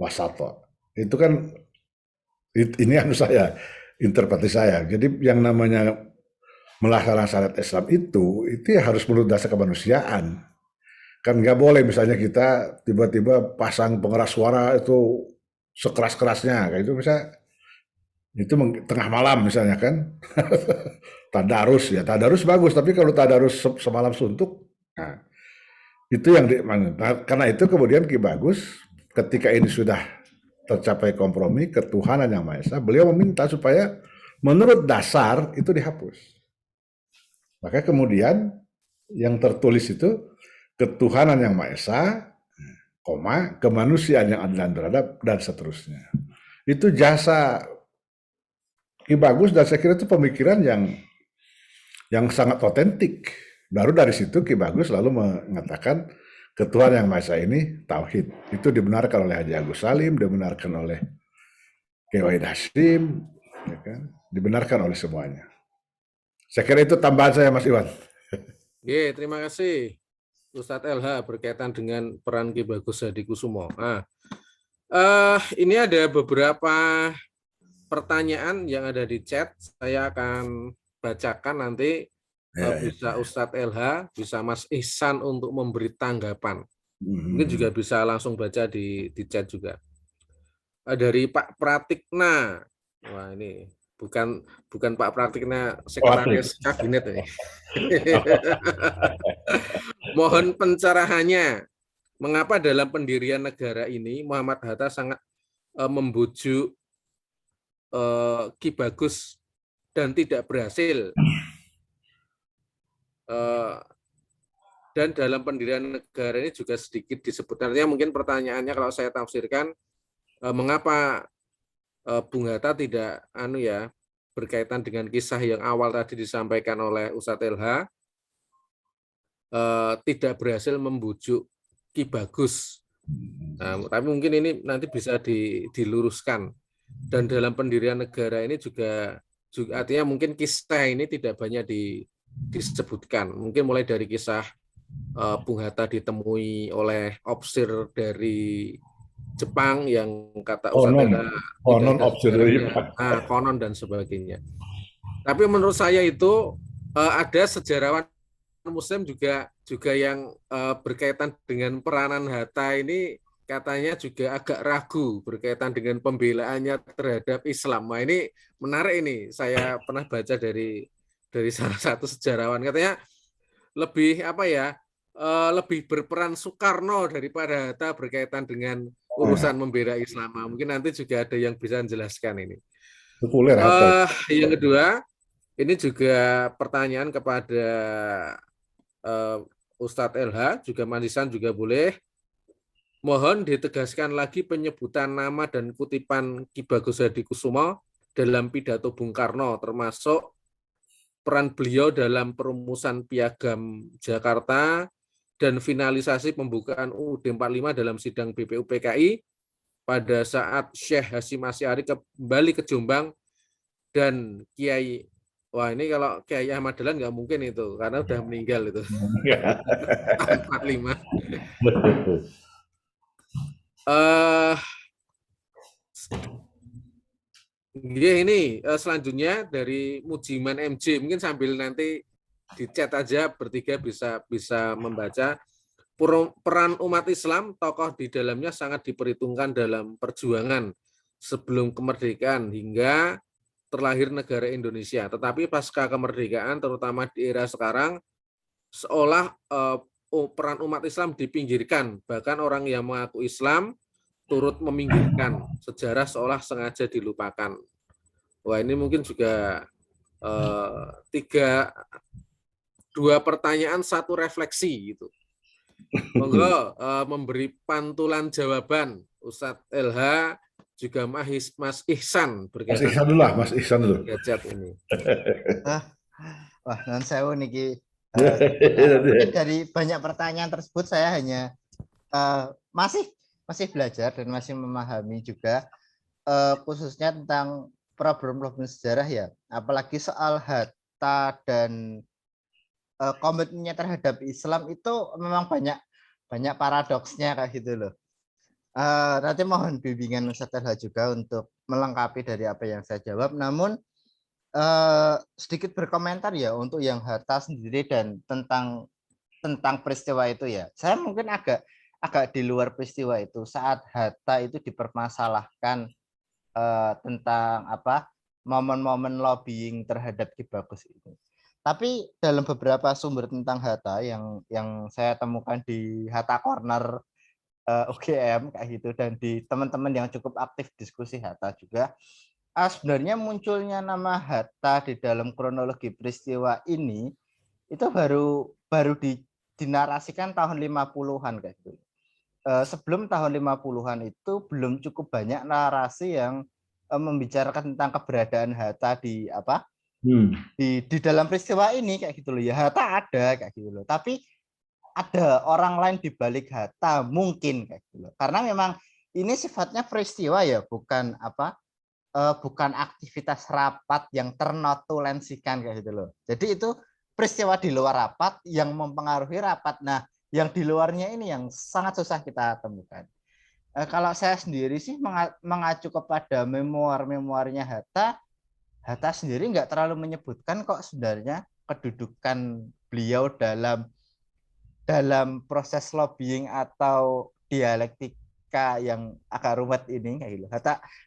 wasato. Itu kan, ini anu saya, interpretasi saya. Jadi yang namanya melaksanakan syariat Islam itu ya harus menurut dasar kemanusiaan. Kan nggak boleh misalnya kita tiba-tiba pasang pengeras suara itu sekeras-kerasnya, kayak itu bisa, itu tengah malam misalnya kan. Tadarus, ya tadarus bagus, tapi kalau tadarus semalam suntuk, nah, itu yang karena itu kemudian Ki Bagus ketika ini sudah tercapai kompromi ketuhanan yang Maha Esa, beliau meminta supaya menurut dasar itu dihapus. Maka kemudian yang tertulis itu ketuhanan yang Maha Esa, koma, kemanusiaan yang adil dan beradab, dan seterusnya. Itu jasa Ki Bagus, dan saya kira itu pemikiran yang sangat otentik. Baru dari situ Ki Bagus lalu mengatakan ketuhanan yang Maha Esa ini tauhid. Itu dibenarkan oleh Haji Agus Salim, dibenarkan oleh Kiai Wahid Hasyim, ya kan? Dibenarkan oleh semuanya. Saya kira itu tambahan saya, Mas Iwan. Oke, terima kasih Ustadz LH berkaitan dengan peran Ki Bagus Hadikusumo. Nah, ini ada beberapa pertanyaan yang ada di chat. Saya akan bacakan nanti, bisa Ustadz LH, bisa Mas Ihsan untuk memberi tanggapan. Mungkin juga bisa langsung baca di chat juga. Dari Pak Pratikna. Wah, ini bukan Pak Pratikna sekretaris kabinet ini. Mohon pencerahannya. Mengapa dalam pendirian negara ini Muhammad Hatta sangat membujuk Ki Bagus dan tidak berhasil? Dan dalam pendirian negara ini juga sedikit disebutkan. Artinya mungkin pertanyaannya kalau saya tafsirkan, mengapa Bung Hatta tidak berkaitan dengan kisah yang awal tadi disampaikan oleh Ustadz LH, tidak berhasil membujuk Ki Bagus. Nah, tapi mungkin ini nanti bisa diluruskan. Dan dalam pendirian negara ini juga artinya mungkin kisah ini tidak banyak disebutkan. Mungkin mulai dari kisah Bung Hatta ditemui oleh opsir dari Jepang yang kata Ustadz LH tidak konon ada observasi. sejarahnya, konon dan sebagainya. Tapi menurut saya itu ada sejarawan Muslim juga yang berkaitan dengan peranan Hatta ini katanya juga agak ragu berkaitan dengan pembelaannya terhadap Islam. Nah, ini menarik ini. Saya pernah baca dari salah satu sejarawan, katanya lebih lebih berperan Soekarno daripada Hatta berkaitan dengan urusan membela Islam. Mungkin nanti juga ada yang bisa menjelaskan ini. Populer Hatta. Yang kedua, ini juga pertanyaan kepada Ustadz LH, juga Manisan juga boleh. Mohon ditegaskan lagi penyebutan nama dan kutipan Ki Bagus Hadikusumo dalam pidato Bung Karno, termasuk peran beliau dalam perumusan Piagam Jakarta dan finalisasi pembukaan UUD 45 dalam sidang BPUPKI pada saat Syekh Hasyim Asy'ari kembali ke Jombang dan Kiai, wah ini kalau Kiai Ahmad Dahlan nggak mungkin itu karena udah meninggal itu. 45. Ini selanjutnya dari Mujiman MJ, mungkin sambil nanti di chat aja bertiga bisa membaca. Peran umat Islam, tokoh di dalamnya sangat diperhitungkan dalam perjuangan sebelum kemerdekaan hingga terlahir negara Indonesia. Tetapi pasca kemerdekaan, terutama di era sekarang, seolah peran umat Islam dipinggirkan. Bahkan orang yang mengaku Islam turut meminggirkan. Sejarah seolah sengaja dilupakan. Wah, ini mungkin juga dua pertanyaan, satu refleksi gitu. Monggo memberi pantulan jawaban Ustadz LH juga Mas Ihsan berkaitan. Mas Ihsan dulu lah, Mas Ihsan dulu. Gadget ini. Wah, non sewu niki. Mungkin dari banyak pertanyaan tersebut saya hanya masih belajar dan masih memahami juga khususnya tentang problem-problem sejarah ya, apalagi soal Hatta dan komitmennya terhadap Islam itu memang banyak paradoksnya kayak gitu loh. Nanti mohon bimbingan Ustadz LH juga untuk melengkapi dari apa yang saya jawab. Namun sedikit berkomentar ya untuk yang Hatta sendiri dan tentang peristiwa itu ya. Saya mungkin agak di luar peristiwa itu saat Hatta itu dipermasalahkan tentang momen-momen lobbying terhadap Ki Bagus itu. Tapi dalam beberapa sumber tentang Hatta yang saya temukan di Hatta Corner UGM kayak gitu dan di teman-teman yang cukup aktif diskusi Hatta juga, sebenarnya munculnya nama Hatta di dalam kronologi peristiwa ini itu baru dinarasikan tahun 50-an kayak gitu. Sebelum tahun 50-an itu belum cukup banyak narasi yang membicarakan tentang keberadaan Hatta di dalam peristiwa ini kayak gitu loh ya. Hatta ada kayak gitu loh, tapi ada orang lain di balik Hatta mungkin kayak gitu loh. Karena memang ini sifatnya peristiwa ya, bukan bukan aktivitas rapat yang ternotulensikan kayak gitu loh. Jadi itu peristiwa di luar rapat yang mempengaruhi rapat. Nah, yang di luarnya ini yang sangat susah kita temukan. Kalau saya sendiri sih mengacu kepada memoarnya Hatta sendiri nggak terlalu menyebutkan kok sebenarnya kedudukan beliau dalam proses lobbying atau dialektika yang agak rumit ini kayak gitu.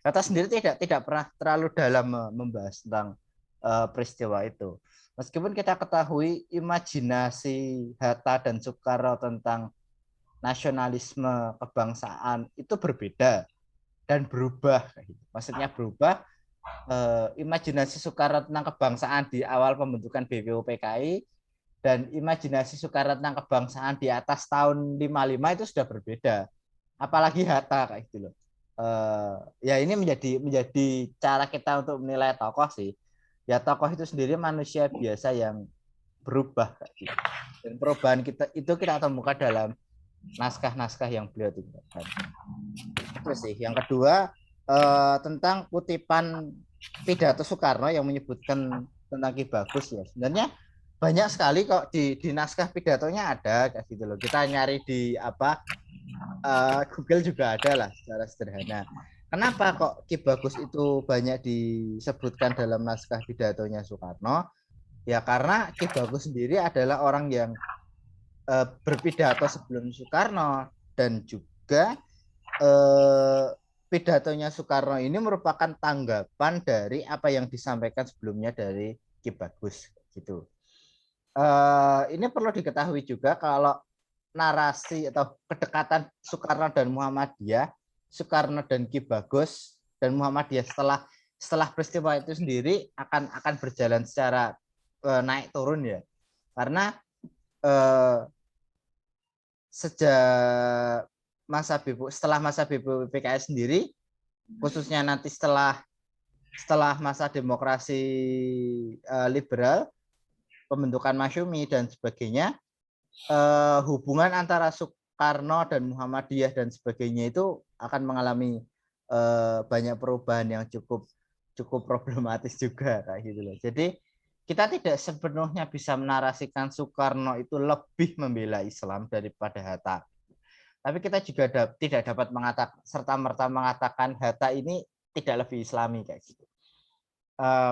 Hatta sendiri tidak pernah terlalu dalam membahas tentang peristiwa itu. Meskipun kita ketahui imajinasi Hatta dan Soekarno tentang nasionalisme kebangsaan itu berbeda dan berubah. Maksudnya berubah, imajinasi Soekarno tentang kebangsaan di awal pembentukan BPUPKI dan imajinasi Soekarno tentang kebangsaan di atas tahun 55 itu sudah berbeda. Apalagi Hatta kayak gitu loh. Ya ini menjadi cara kita untuk menilai tokoh sih. Ya tokoh itu sendiri manusia biasa yang berubah kayak gitu. Dan perubahan kita temukan dalam naskah-naskah yang beliau tinggalkan. Terus sih yang kedua tentang kutipan pidato Soekarno yang menyebutkan tentang Ki Bagus ya. Sebenarnya banyak sekali kok di naskah pidatonya ada kayak gitu loh. Kita nyari di Google juga ada lah secara sederhana. Kenapa kok Ki Bagus itu banyak disebutkan dalam naskah pidatonya Soekarno? Ya karena Ki Bagus sendiri adalah orang yang berpidato sebelum Soekarno, dan juga pidatonya Soekarno ini merupakan tanggapan dari apa yang disampaikan sebelumnya dari Ki Bagus gitu. Ini perlu diketahui juga kalau narasi atau kedekatan Soekarno dan Muhammadiyah, Soekarno dan Ki Bagus dan Muhammadiyah setelah peristiwa itu sendiri akan berjalan secara naik turun ya, karena sejak setelah masa BPKS sendiri, khususnya nanti setelah masa demokrasi liberal, pembentukan Masyumi dan sebagainya, hubungan antara Soekarno dan Muhammadiyah dan sebagainya itu akan mengalami banyak perubahan yang cukup problematis juga kayak gitu loh. Jadi kita tidak sepenuhnya bisa menarasikan Soekarno itu lebih membela Islam daripada Hatta. Tapi kita juga tidak dapat serta-merta mengatakan Hatta ini tidak lebih Islami kayak gitu.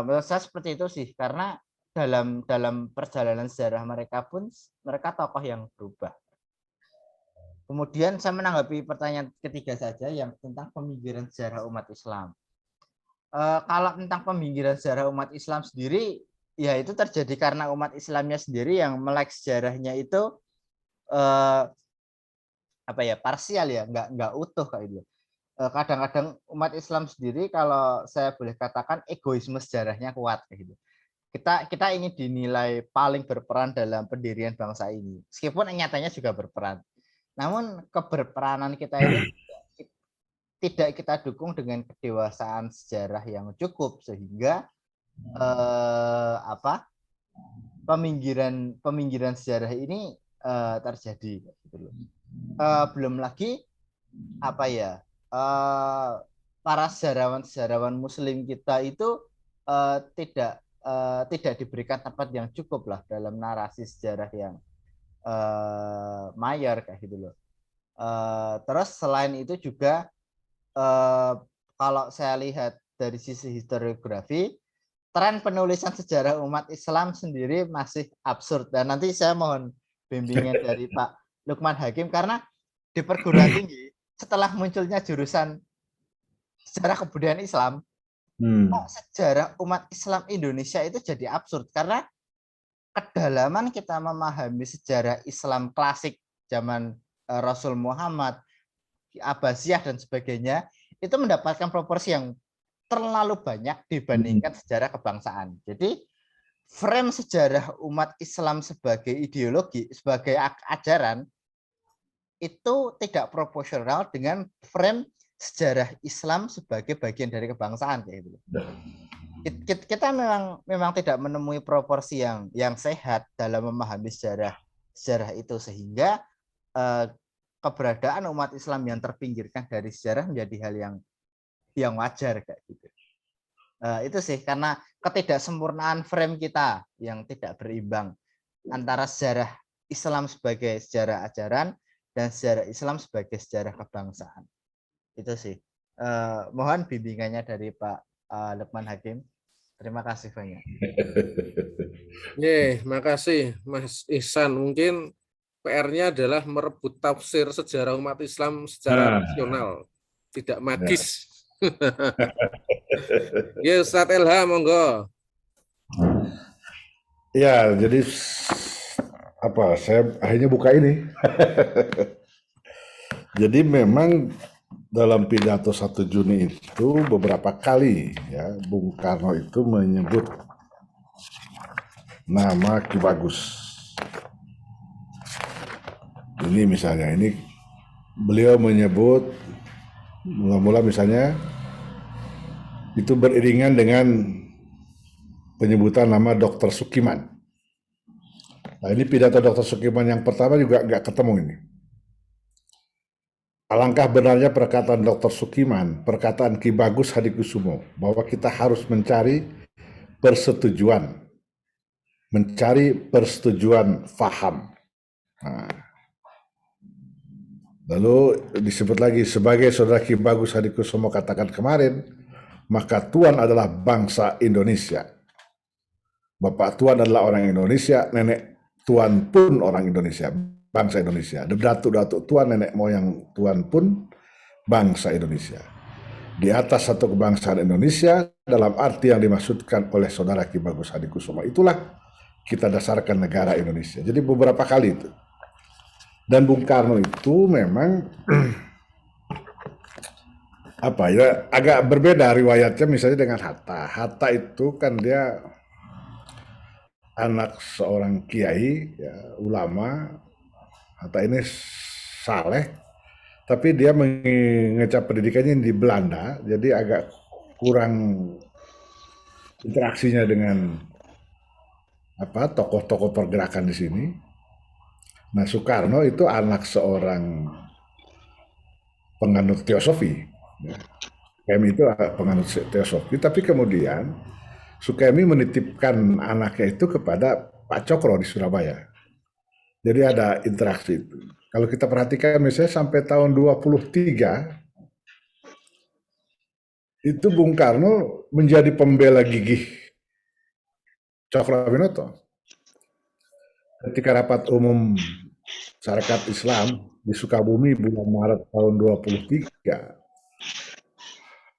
Menurut saya seperti itu sih, karena dalam perjalanan sejarah mereka pun mereka tokoh yang berubah. Kemudian saya menanggapi pertanyaan ketiga saja yang tentang peminggiran sejarah umat Islam. Kalau tentang peminggiran sejarah umat Islam sendiri, ya itu terjadi karena umat Islamnya sendiri yang melek sejarahnya itu parsial ya, nggak utuh kayak gitu. Kadang-kadang umat Islam sendiri, kalau saya boleh katakan, egoisme sejarahnya kuat kayak gitu. Kita ingin dinilai paling berperan dalam pendirian bangsa ini, meskipun nyatanya juga berperan. Namun keberperanan kita ini tidak kita dukung dengan kedewasaan sejarah yang cukup, sehingga peminggiran sejarah ini terjadi. Belum lagi para sejarawan Muslim kita itu tidak diberikan tempat yang cukup lah dalam narasi sejarah yang mayor kayak gitu loh. Terus selain itu juga kalau saya lihat dari sisi historiografi, tren penulisan sejarah umat Islam sendiri masih absurd, dan nanti saya mohon bimbingan dari Pak Lukman Hakim, karena di perguruan tinggi setelah munculnya jurusan sejarah kebudayaan Islam, sejarah umat Islam Indonesia itu jadi absurd, karena kedalaman kita memahami sejarah Islam klasik zaman Rasul Muhammad, Abbasiyah dan sebagainya itu mendapatkan proporsi yang terlalu banyak dibandingkan sejarah kebangsaan. Jadi frame sejarah umat Islam sebagai ideologi, sebagai ajaran, itu tidak proporsional dengan frame sejarah Islam sebagai bagian dari kebangsaan kayak gitu. Kita memang tidak menemui proporsi yang sehat dalam memahami sejarah itu, sehingga keberadaan umat Islam yang terpinggirkan dari sejarah menjadi hal yang wajar kayak gitu. Itu sih, karena ketidaksempurnaan frame kita yang tidak berimbang antara sejarah Islam sebagai sejarah ajaran dan sejarah Islam sebagai sejarah kebangsaan. Itu sih. Mohon bimbingannya dari Pak Lukman Hakim. Terima kasih banyak. Makasih Mas Ihsan. Mungkin PR-nya adalah merebut tafsir sejarah umat Islam secara rasional, tidak magis. Ya, Ustadz LH, monggo. Ya, jadi saya akhirnya buka ini. Jadi memang dalam pidato 1 Juni itu beberapa kali ya Bung Karno itu menyebut nama Ki Bagus. Ini misalnya, ini beliau menyebut mula-mula misalnya itu beriringan dengan penyebutan nama Dr. Sukiman. Nah, ini pidato Dr. Sukiman yang pertama juga nggak ketemu ini. Alangkah benarnya perkataan Dr. Sukiman, perkataan Ki Bagus Hadikusumo, bahwa kita harus mencari persetujuan faham. Nah, lalu disebut lagi, sebagai saudara Ki Bagus Hadikusumo katakan kemarin, maka Tuan adalah bangsa Indonesia. Bapak Tuan adalah orang Indonesia, nenek Tuan pun orang Indonesia, bangsa Indonesia. Datuk-datuk Tuan, nenek moyang Tuan pun bangsa Indonesia. Di atas satu kebangsaan Indonesia dalam arti yang dimaksudkan oleh saudara Ki Bagus Hadikusumo. Itulah kita dasarkan negara Indonesia. Jadi beberapa kali itu. Dan Bung Karno itu memang agak berbeda riwayatnya misalnya dengan Hatta. Hatta itu kan dia anak seorang kiai, ya, ulama. Hatta ini saleh, tapi dia mengecap pendidikannya di Belanda, jadi agak kurang interaksinya dengan tokoh-tokoh pergerakan di sini. Nah, Soekarno itu anak seorang penganut teosofi. Sukemi itu penganut teosofi, tapi kemudian Sukemi menitipkan anaknya itu kepada Pak Cokro di Surabaya. Jadi ada interaksi itu. Kalau kita perhatikan misalnya sampai tahun 23, itu Bung Karno menjadi pembela gigih Cokroaminoto. Ketika rapat umum Sarekat Islam di Sukabumi bulan Maret tahun 23,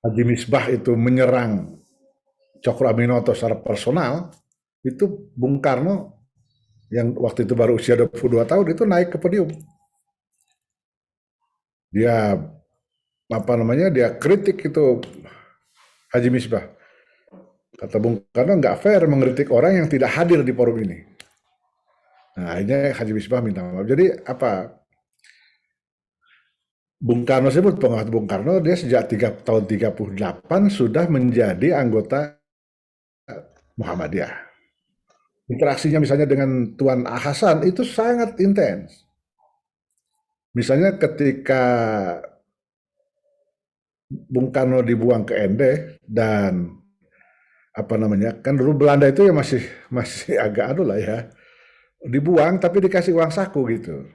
Haji Misbah itu menyerang Cokroaminoto secara personal, itu Bung Karno yang waktu itu baru usia 22 tahun itu naik ke podium. Dia dia kritik itu Haji Misbah. Kata Bung Karno, nggak fair mengkritik orang yang tidak hadir di forum ini. Nah, akhirnya Haji Misbah minta maaf. Jadi Bung Karno sebut, pengamat Bung Karno, dia sejak tahun 38 sudah menjadi anggota Muhammadiyah. Interaksinya misalnya dengan Tuan Hasan itu sangat intens. Misalnya ketika Bung Karno dibuang ke Ende dan kan dulu Belanda itu ya masih agak dibuang tapi dikasih uang saku gitu.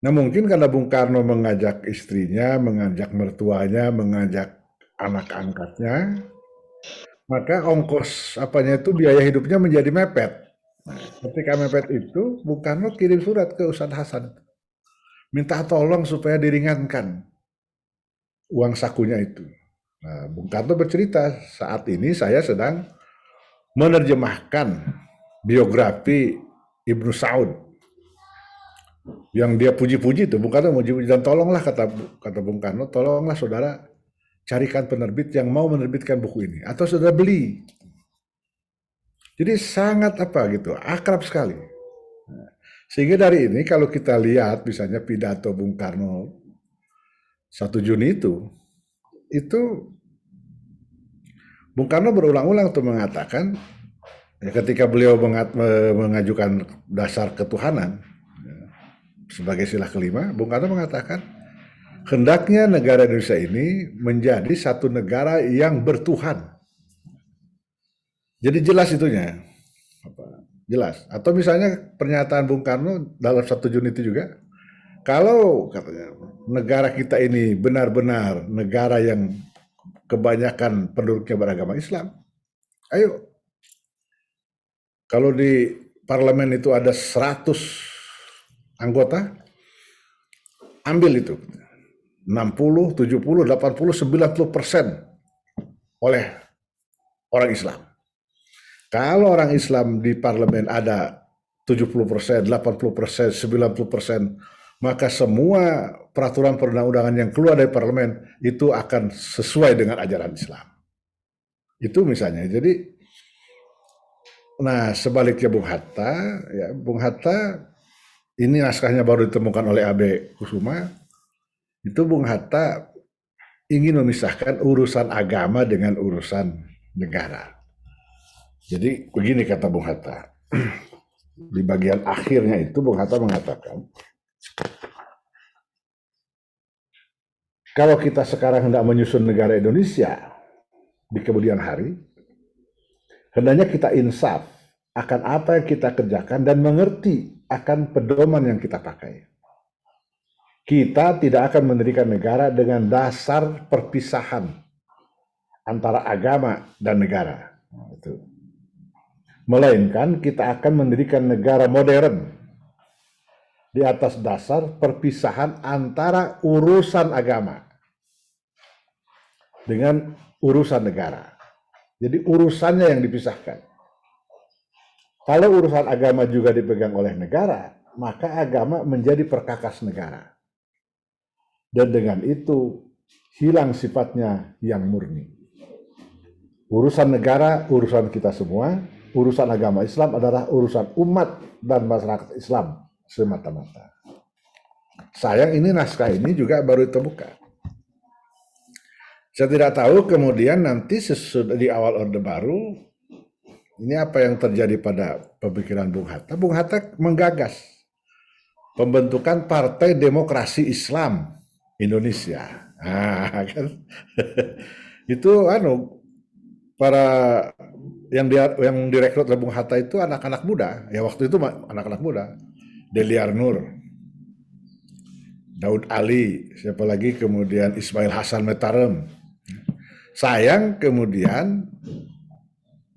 Nah, mungkin karena Bung Karno mengajak istrinya, mengajak mertuanya, mengajak anak angkatnya, maka ongkos biaya hidupnya menjadi mepet. Nah, ketika mepet itu, Bung Karno kirim surat ke Ustadz Hasan, minta tolong supaya diringankan uang sakunya itu. Nah, Bung Karno bercerita, saat ini saya sedang menerjemahkan biografi Ibnu Saud yang dia puji-puji itu. Bung Karno puji-puji, dan tolonglah kata Bung Karno, tolonglah saudara carikan penerbit yang mau menerbitkan buku ini atau saudara beli. Jadi sangat akrab sekali. Sehingga dari ini kalau kita lihat misalnya pidato Bung Karno 1 Juni itu Bung Karno berulang-ulang untuk mengatakan, ya, ketika beliau mengajukan dasar ketuhanan sebagai sila kelima, Bung Karno mengatakan hendaknya negara Indonesia ini menjadi satu negara yang bertuhan. Jadi jelas itunya, jelas. Atau misalnya pernyataan Bung Karno dalam 1 Juni itu juga, kalau katanya negara kita ini benar-benar negara yang kebanyakan penduduknya beragama Islam, ayo, kalau di parlemen itu ada 100 anggota, ambil itu 60, 70, 80, 90% oleh orang Islam. Kalau orang Islam di parlemen ada 70%, 80%, 90%, maka semua peraturan perundang-undangan yang keluar dari parlemen itu akan sesuai dengan ajaran Islam. Itu misalnya. Jadi, nah sebaliknya Bung Hatta ini naskahnya baru ditemukan oleh AB Kusuma, itu Bung Hatta ingin memisahkan urusan agama dengan urusan negara. Jadi begini kata Bung Hatta, di bagian akhirnya itu Bung Hatta mengatakan, kalau kita sekarang hendak menyusun negara Indonesia di kemudian hari, hendaknya kita insaf akan apa yang kita kerjakan dan mengerti akan pedoman yang kita pakai. Kita tidak akan mendirikan negara dengan dasar perpisahan antara agama dan negara. Melainkan kita akan mendirikan negara modern di atas dasar perpisahan antara urusan agama dengan urusan negara. Jadi urusannya yang dipisahkan. Kalau urusan agama juga dipegang oleh negara, maka agama menjadi perkakas negara. Dan dengan itu hilang sifatnya yang murni. Urusan negara, urusan kita semua, urusan agama Islam adalah urusan umat dan masyarakat Islam semata-mata. Sayang ini naskah ini juga baru ditemukan. Saya tidak tahu kemudian nanti sesudah di awal Orde Baru, ini apa yang terjadi pada pemikiran Bung Hatta. Bung Hatta menggagas pembentukan Partai Demokrasi Islam Indonesia. Nah, kan itu para yang direkrut oleh Bung Hatta itu anak-anak muda. Ya waktu itu anak-anak muda. Deliar Nur, Daud Ali, siapa lagi kemudian Ismail Hasan Metarem. Sayang kemudian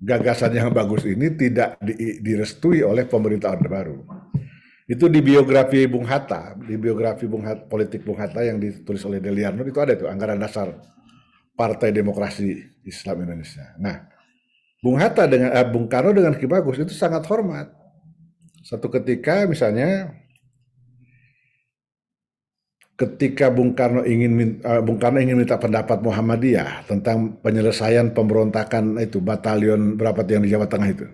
gagasan yang bagus ini tidak direstui oleh pemerintah Orde Baru. Itu di biografi Bung Hatta, di biografi politik Bung Hatta yang ditulis oleh Deliar Nur itu ada itu anggaran dasar Partai Demokrasi Islam Indonesia. Nah, Bung Hatta dengan Bung Karno dengan Ki Bagus itu sangat hormat. Satu ketika misalnya ketika Bung Karno ingin minta pendapat Muhammadiyah tentang penyelesaian pemberontakan itu batalion berapa yang di Jawa Tengah itu.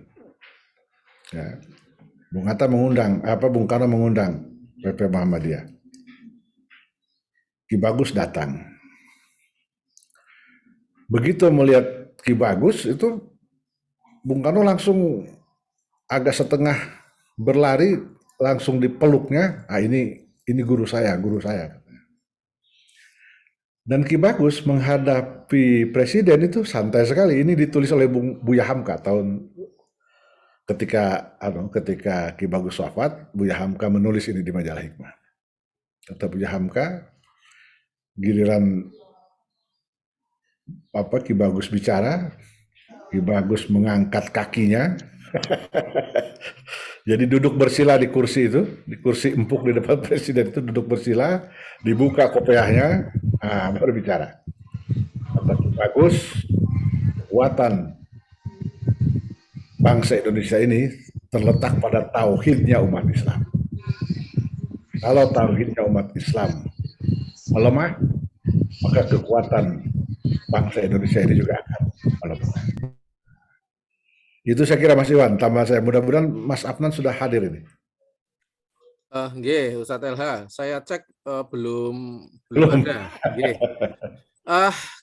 Ya. Bung Karno mengundang PP Muhammadiyah. Ki Bagus datang. Begitu melihat Ki Bagus itu Bung Karno langsung agak setengah berlari langsung dipeluknya. Ah ini guru saya. Dan Ki Bagus menghadapi presiden itu santai sekali. Ini ditulis oleh Buya Hamka tahun ketika Ki Bagus wafat, Buya Hamka menulis ini di majalah Hikmah. Kata Buya Hamka, giliran Ki Bagus bicara, Ki Bagus mengangkat kakinya. Jadi duduk bersila di kursi itu, di kursi empuk di depan presiden itu duduk bersila, dibuka kopiahnya, baru bicara. Kata Ki Bagus, kekuatan bangsa Indonesia ini terletak pada tauhidnya umat Islam. Kalau tauhidnya umat Islam melemah, maka kekuatan bangsa Indonesia ini juga akan melemah. Itu saya kira Mas Iwan, tambah saya. Mudah-mudahan Mas Afnan sudah hadir ini. Nggih, Ustadz LH, saya cek belum ada. Nggih.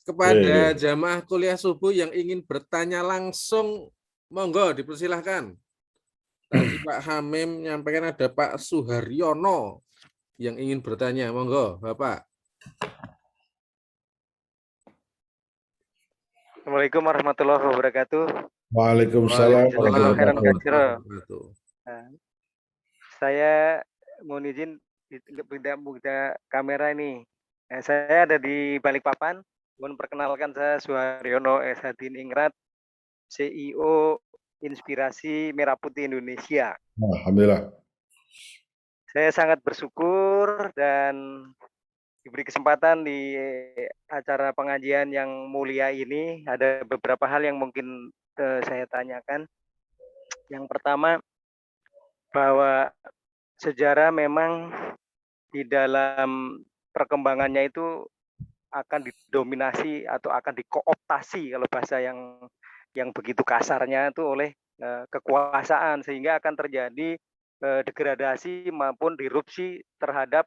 Kepada jamaah kuliah subuh yang ingin bertanya langsung, monggo dipersilahkan. Tadi Pak Hamim menyampaikan ada Pak Suharyono yang ingin bertanya, monggo Bapak. Assalamualaikum warahmatullahi wabarakatuh. Waalaikumsalam warahmatullahi wabarakatuh. Saya mohon izin tidak buka kamera ini. Saya ada di Balikpapan. Mohon perkenalkan, saya Suharyono S. Hadin Ingrat, CEO Inspirasi Merah Putih Indonesia. Alhamdulillah. Saya sangat bersyukur dan diberi kesempatan di acara pengajian yang mulia ini. Ada beberapa hal yang mungkin saya tanyakan. Yang pertama, bahwa sejarah memang di dalam perkembangannya itu akan didominasi atau akan dikooptasi kalau bahasa yang begitu kasarnya itu oleh kekuasaan, sehingga akan terjadi degradasi maupun disrupsi terhadap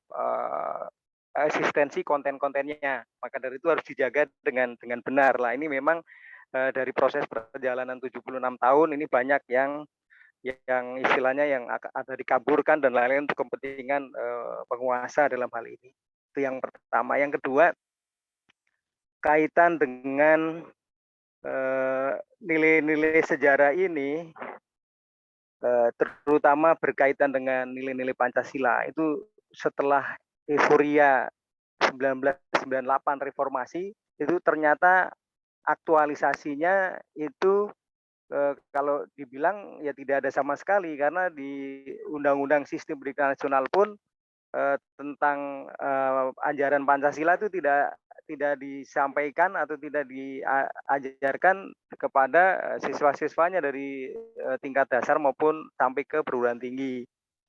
eksistensi konten-kontennya. Maka dari itu harus dijaga dengan benar. Lah ini memang dari proses perjalanan 76 tahun ini banyak yang istilahnya yang ada dikaburkan dan lain-lain untuk kepentingan penguasa dalam hal ini. Itu yang pertama. Yang kedua, kaitan dengan nilai-nilai sejarah ini, terutama berkaitan dengan nilai-nilai Pancasila, itu setelah euforia 1998 reformasi, itu ternyata aktualisasinya itu kalau dibilang ya tidak ada sama sekali, karena di Undang-Undang Sistem Pendidikan Nasional pun tentang ajaran Pancasila itu tidak disampaikan atau tidak diajarkan kepada siswa-siswanya dari tingkat dasar maupun sampai ke perguruan tinggi.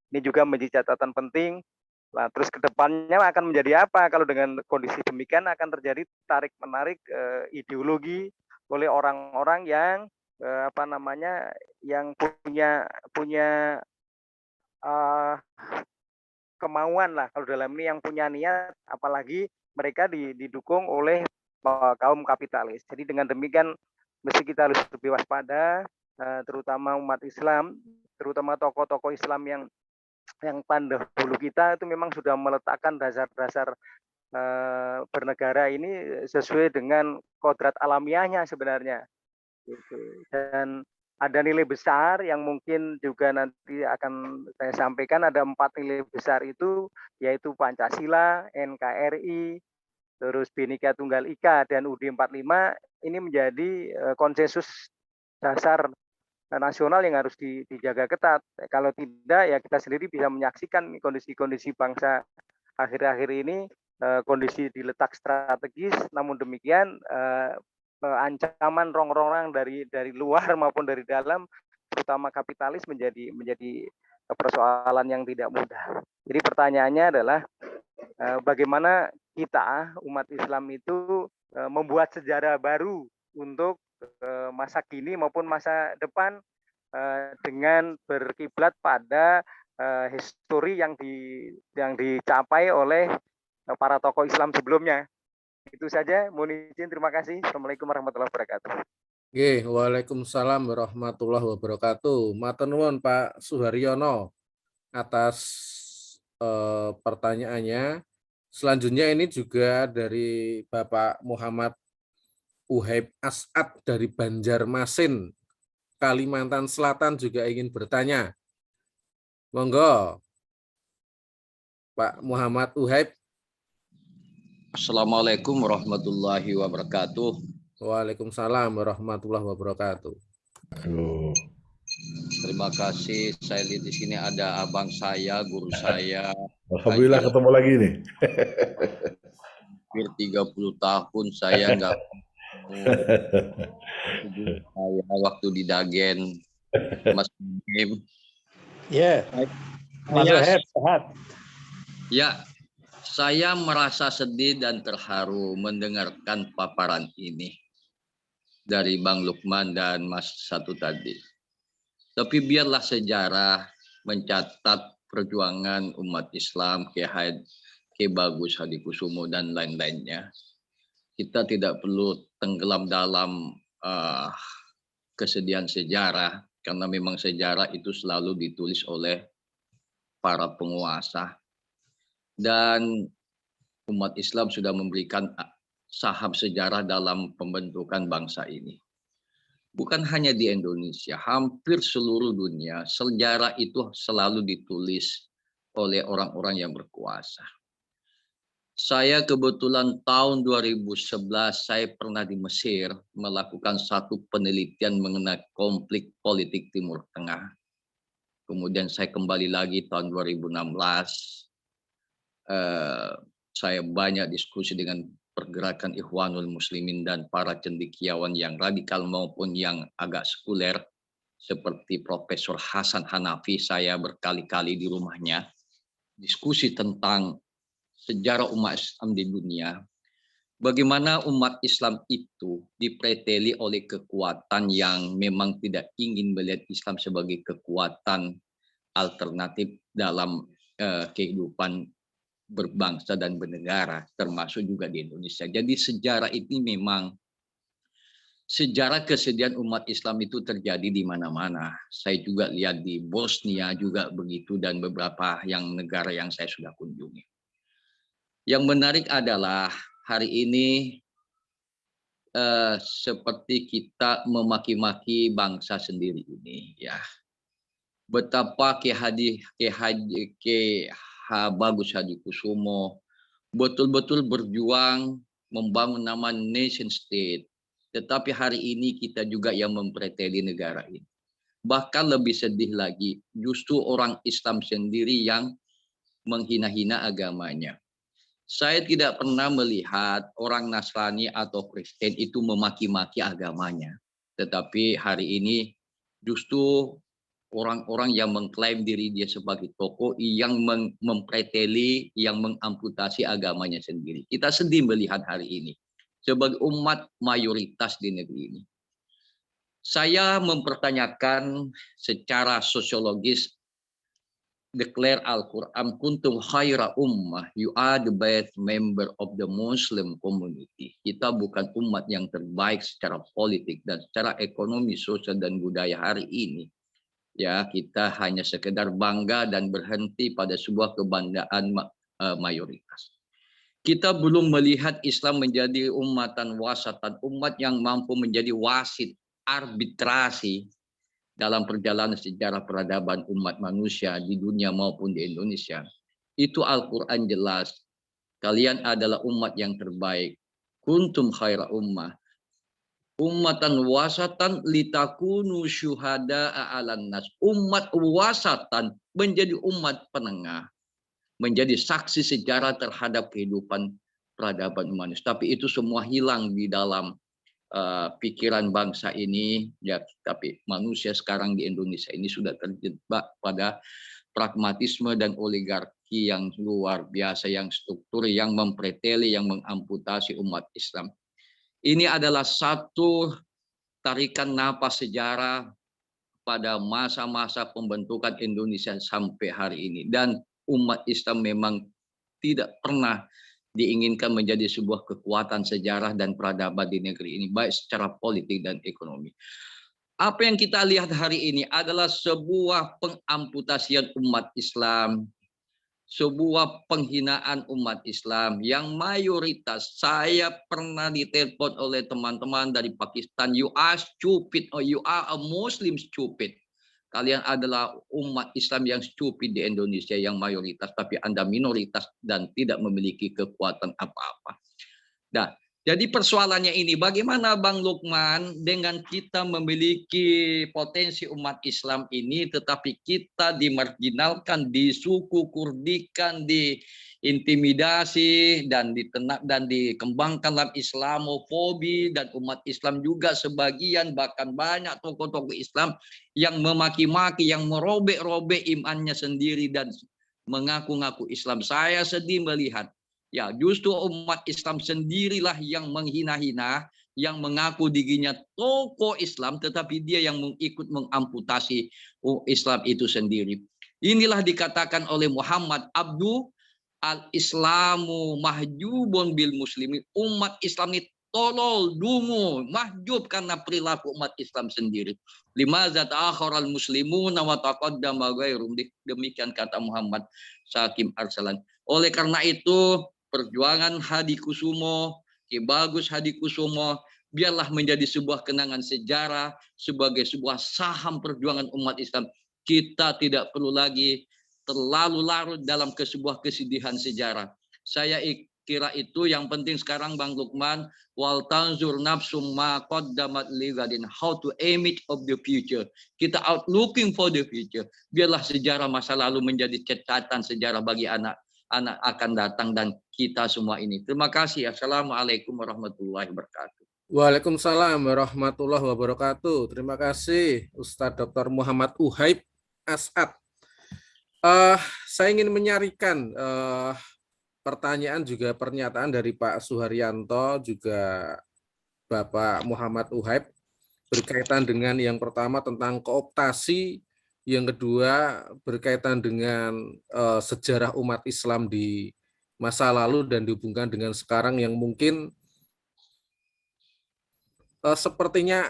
Ini juga menjadi catatan penting. Nah, terus ke depannya akan menjadi apa kalau dengan kondisi demikian akan terjadi tarik-menarik ideologi oleh orang-orang yang yang punya kemauan lah kalau dalam ini, yang punya niat, apalagi mereka didukung oleh kaum kapitalis. Jadi dengan demikian mesti kita harus lebih waspada, terutama umat Islam, terutama tokoh-tokoh Islam yang terdahulu kita itu memang sudah meletakkan dasar-dasar bernegara ini sesuai dengan kodrat alamiahnya sebenarnya. Gitu. Dan ada nilai besar yang mungkin juga nanti akan saya sampaikan. Ada 4 nilai besar itu, yaitu Pancasila, NKRI, terus Bhinneka Tunggal Ika, dan UUD 45. Ini menjadi konsensus dasar nasional yang harus dijaga ketat. Kalau tidak, ya kita sendiri bisa menyaksikan kondisi-kondisi bangsa akhir-akhir ini, kondisi diletak strategis, namun demikian ancaman rong-rongan dari luar maupun dari dalam, terutama kapitalis, menjadi persoalan yang tidak mudah. Jadi pertanyaannya adalah bagaimana kita umat Islam itu membuat sejarah baru untuk masa kini maupun masa depan dengan berkiblat pada histori yang dicapai oleh para tokoh Islam sebelumnya. Itu saja, mohon izin, terima kasih. Assalamualaikum warahmatullahi wabarakatuh. Nggih, waalaikumsalam warahmatullahi wabarakatuh. Matur nuwun Pak Suharyono atas pertanyaannya. Selanjutnya ini juga dari Bapak Muhammad Uhaib As'ad dari Banjarmasin, Kalimantan Selatan juga ingin bertanya. Monggo, Pak Muhammad Uhaib. Assalamualaikum warahmatullahi wabarakatuh. Waalaikumsalam warahmatullahi wabarakatuh. Aduh. Terima kasih. Saya lihat di sini ada abang saya, guru saya. Alhamdulillah ketemu lagi nih. Hampir 30 tahun saya nggak saya waktu di Dagen, Mas Bim. Ya, Mas Wahab, sehat. Ya, saya merasa sedih dan terharu mendengarkan paparan ini dari Bang Lukman dan Mas Satu tadi. Tapi biarlah sejarah mencatat perjuangan umat Islam, Ki Bagus Hadikusumo dan lain-lainnya. Kita tidak perlu tenggelam dalam kesedihan sejarah, karena memang sejarah itu selalu ditulis oleh para penguasa. Dan umat Islam sudah memberikan saham sejarah dalam pembentukan bangsa ini. Bukan hanya di Indonesia, hampir seluruh dunia, sejarah itu selalu ditulis oleh orang-orang yang berkuasa. Saya kebetulan tahun 2011 saya pernah di Mesir melakukan satu penelitian mengenai konflik politik Timur Tengah. Kemudian saya kembali lagi tahun 2016. Saya banyak diskusi dengan pergerakan Ikhwanul Muslimin dan para cendekiawan yang radikal maupun yang agak sekuler seperti Profesor Hasan Hanafi. Saya berkali-kali di rumahnya diskusi tentang sejarah umat Islam di dunia. Bagaimana umat Islam itu dipreteli oleh kekuatan yang memang tidak ingin melihat Islam sebagai kekuatan alternatif dalam kehidupan berbangsa dan bernegara, termasuk juga di Indonesia. Jadi sejarah ini memang sejarah kesedihan umat Islam itu terjadi di mana-mana. Saya juga lihat di Bosnia juga begitu dan beberapa negara yang saya sudah kunjungi. Yang menarik adalah hari ini seperti kita memaki-maki bangsa sendiri ini, ya. Betapa Bagus Hadikusumo betul-betul berjuang membangun nama nation state. Tetapi hari ini kita juga yang mempreteli negara ini. Bahkan lebih sedih lagi, justru orang Islam sendiri yang menghina-hina agamanya. Saya tidak pernah melihat orang Nasrani atau Kristen itu memaki-maki agamanya. Tetapi hari ini justru orang-orang yang mengklaim diri dia sebagai tokoh yang mempreteli, yang mengamputasi agamanya sendiri. Kita sedih melihat hari ini sebagai umat mayoritas di negeri ini. Saya mempertanyakan secara sosiologis, declare Al-Quran, kuntum khaira ummah, you are the best member of the Muslim community. Kita bukan umat yang terbaik secara politik dan secara ekonomi, sosial dan budaya hari ini. Ya, kita hanya sekedar bangga dan berhenti pada sebuah kebanggaan mayoritas. Kita belum melihat Islam menjadi umatan wasatan, umat yang mampu menjadi wasit, arbitrasi dalam perjalanan sejarah peradaban umat manusia di dunia maupun di Indonesia. Itu Al-Quran jelas. Kalian adalah umat yang terbaik. Kuntum khaira ummah. Ummatan wasatan litakunu syuhada'a 'alan nas. Umat wasatan menjadi umat penengah, menjadi saksi sejarah terhadap kehidupan peradaban manusia. Tapi itu semua hilang di dalam pikiran bangsa ini, ya. Tapi manusia sekarang di Indonesia ini sudah terjebak pada pragmatisme dan oligarki yang luar biasa, yang struktur, yang mempreteli, yang mengamputasi umat Islam. Ini adalah satu tarikan napas sejarah pada masa-masa pembentukan Indonesia sampai hari ini. Dan umat Islam memang tidak pernah diinginkan menjadi sebuah kekuatan sejarah dan peradaban di negeri ini, baik secara politik dan ekonomi. Apa yang kita lihat hari ini adalah sebuah pengamputasian umat Islam, sebuah penghinaan umat Islam yang mayoritas. Saya pernah ditelepon oleh teman-teman dari Pakistan, you are stupid or you are a Muslim stupid. Kalian adalah umat Islam yang stupid di Indonesia yang mayoritas, tapi Anda minoritas dan tidak memiliki kekuatan apa-apa. Nah, jadi persoalannya ini, bagaimana Bang Lukman dengan kita memiliki potensi umat Islam ini, tetapi kita dimarginalkan, disukukurdikan, diintimidasi, dan dikembangkan dalam Islamofobi, dan umat Islam juga sebagian, bahkan banyak tokoh-tokoh Islam yang memaki-maki, yang merobek-robek imannya sendiri dan mengaku-ngaku Islam. Saya sedih melihat, ya, justru umat Islam sendirilah yang menghina-hina, yang mengaku dirinya tokoh Islam, tetapi dia yang ikut mengamputasi Islam itu sendiri. Inilah dikatakan oleh Muhammad Abdu, al-Islamu mahjubun bil muslimi. Umat Islam ini tolol, dungu, mahjub karena perilaku umat Islam sendiri. Limaza ta'akharal muslimuna wa taqaddama ghairum. Demikian kata Muhammad Sakim Arsalan. Oleh karena itu, perjuangan Hadikusumo, Ki Bagus Hadikusumo, biarlah menjadi sebuah kenangan sejarah sebagai sebuah saham perjuangan umat Islam. Kita tidak perlu lagi terlalu larut dalam sebuah kesedihan sejarah. Saya kira itu yang penting sekarang Bang Lukman, wal tanzur nafsum ma qaddamat lighadin, how to aim it of the future. Kita out looking for the future. Biarlah sejarah masa lalu menjadi catatan sejarah bagi anak akan datang dan kita semua ini. Terima kasih. Assalamualaikum warahmatullahi wabarakatuh. Waalaikumsalam warahmatullahi wabarakatuh. Terima kasih Ustadz Dr. Muhammad Uhaib As'ad. Saya ingin menyarikan pertanyaan juga pernyataan dari Pak Suharyanto juga Bapak Muhammad Uhaib berkaitan dengan yang pertama tentang kooptasi Yang kedua berkaitan dengan sejarah umat Islam di masa lalu dan dihubungkan dengan sekarang yang mungkin sepertinya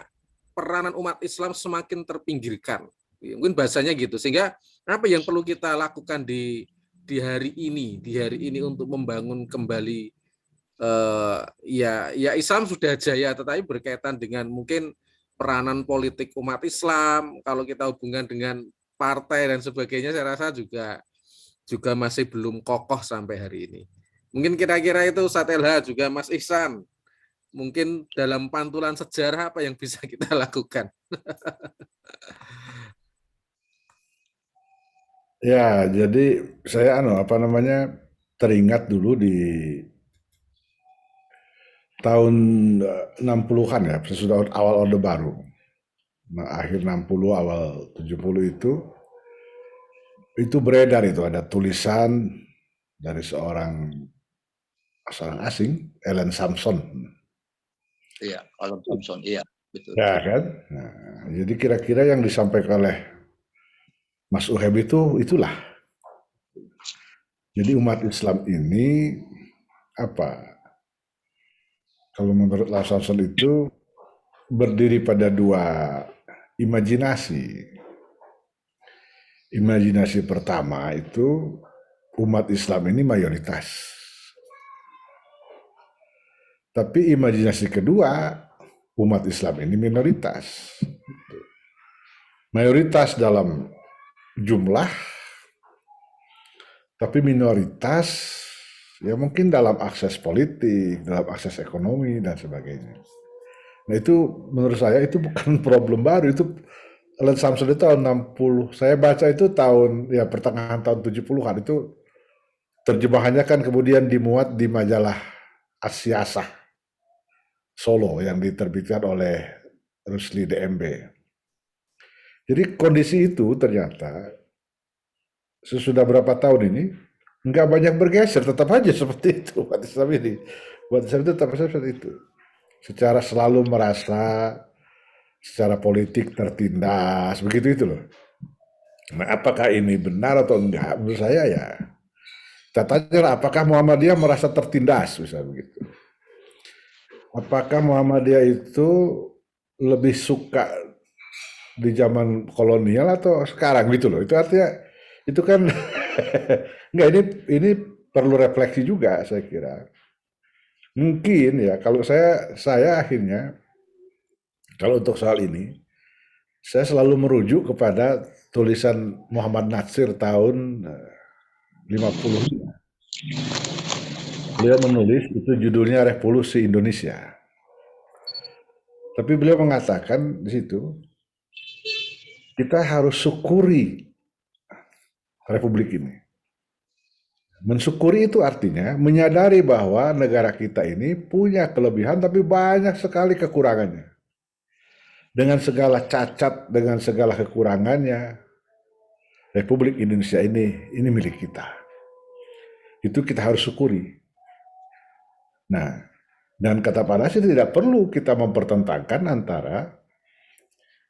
peranan umat Islam semakin terpinggirkan. Mungkin bahasanya gitu. Sehingga apa yang perlu kita lakukan di hari ini untuk membangun kembali ya Islam sudah jaya, tetapi berkaitan dengan mungkin peranan politik umat Islam, kalau kita hubungkan dengan partai dan sebagainya, saya rasa juga masih belum kokoh sampai hari ini. Mungkin kira-kira itu Ustadz LH, juga Mas Ihsan, mungkin dalam pantulan sejarah apa yang bisa kita lakukan? Ya, jadi saya teringat dulu di tahun 60-an ya, sesudah awal Orde Baru. Nah, akhir 60, awal 70 itu beredar, itu ada tulisan dari seorang asing, Ellen Sampson. Iya, Alam Samson, iya, betul. Ya kan? Nah, jadi kira-kira yang disampaikan oleh Mas Uheb itulah. Jadi umat Islam ini kalau menurut Samson itu berdiri pada dua imajinasi. Imajinasi pertama itu umat Islam ini mayoritas. Tapi imajinasi kedua, umat Islam ini minoritas. Mayoritas dalam jumlah, tapi minoritas ya mungkin dalam akses politik, dalam akses ekonomi, dan sebagainya. Nah itu menurut saya itu bukan problem baru, itu Ellen Sampson itu tahun 60, saya baca itu pertengahan tahun 70-an, itu terjemahannya kan kemudian dimuat di majalah Asyasah Solo yang diterbitkan oleh Rusli DMB. Jadi kondisi itu ternyata sesudah berapa tahun ini nggak banyak bergeser, tetap aja seperti itu umat Islam ini. Umat Islam itu tetap seperti itu. Secara selalu merasa secara politik tertindas, begitu itu loh. Nah, apakah ini benar atau enggak? Menurut saya ya, kita tanya apakah Muhammadiyah merasa tertindas, misalnya begitu. Apakah Muhammadiyah itu lebih suka di zaman kolonial atau sekarang gitu loh? Itu artinya itu kan enggak, ini perlu refleksi juga saya kira. Mungkin ya kalau saya akhirnya kalau untuk soal ini saya selalu merujuk kepada tulisan Muhammad Natsir tahun 50. Beliau menulis itu judulnya Revolusi Indonesia. Tapi beliau mengatakan di situ kita harus syukuri Republik ini. Mensyukuri itu artinya menyadari bahwa negara kita ini punya kelebihan tapi banyak sekali kekurangannya. Dengan segala cacat, dengan segala kekurangannya, Republik Indonesia ini milik kita. Itu kita harus syukuri. Nah, dan kata Pak Nasir tidak perlu kita mempertentangkan antara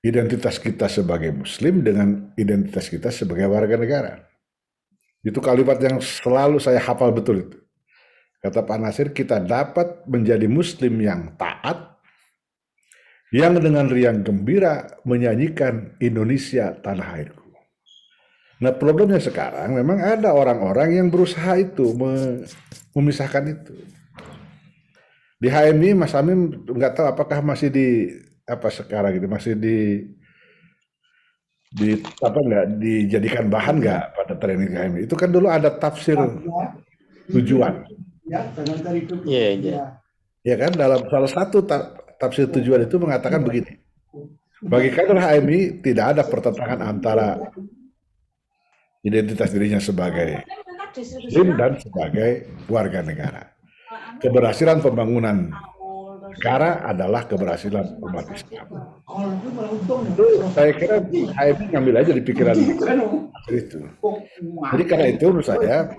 identitas kita sebagai Muslim dengan identitas kita sebagai warga negara. Itu kalimat yang selalu saya hafal betul itu. Kata Pak Nasir, kita dapat menjadi Muslim yang taat, yang dengan riang gembira menyanyikan Indonesia tanah airku. Nah problemnya sekarang memang ada orang-orang yang berusaha itu memisahkan itu. Di HMI Mas Amin nggak tahu apakah masih sekarang gitu, masih dijadikan bahan nggak pada training HMI. Itu kan dulu ada tafsir tujuan. Ya kan, dalam salah satu tafsir tujuan itu mengatakan begini. Bagi kader HMI tidak ada pertentangan antara identitas dirinya sebagai Muslim dan sebagai warga negara. Keberhasilan pembangunan negara adalah keberhasilan umat Islam. Itu saya kira HMI ngambil aja di pikiran itu. Jadi karena itu menurut saya,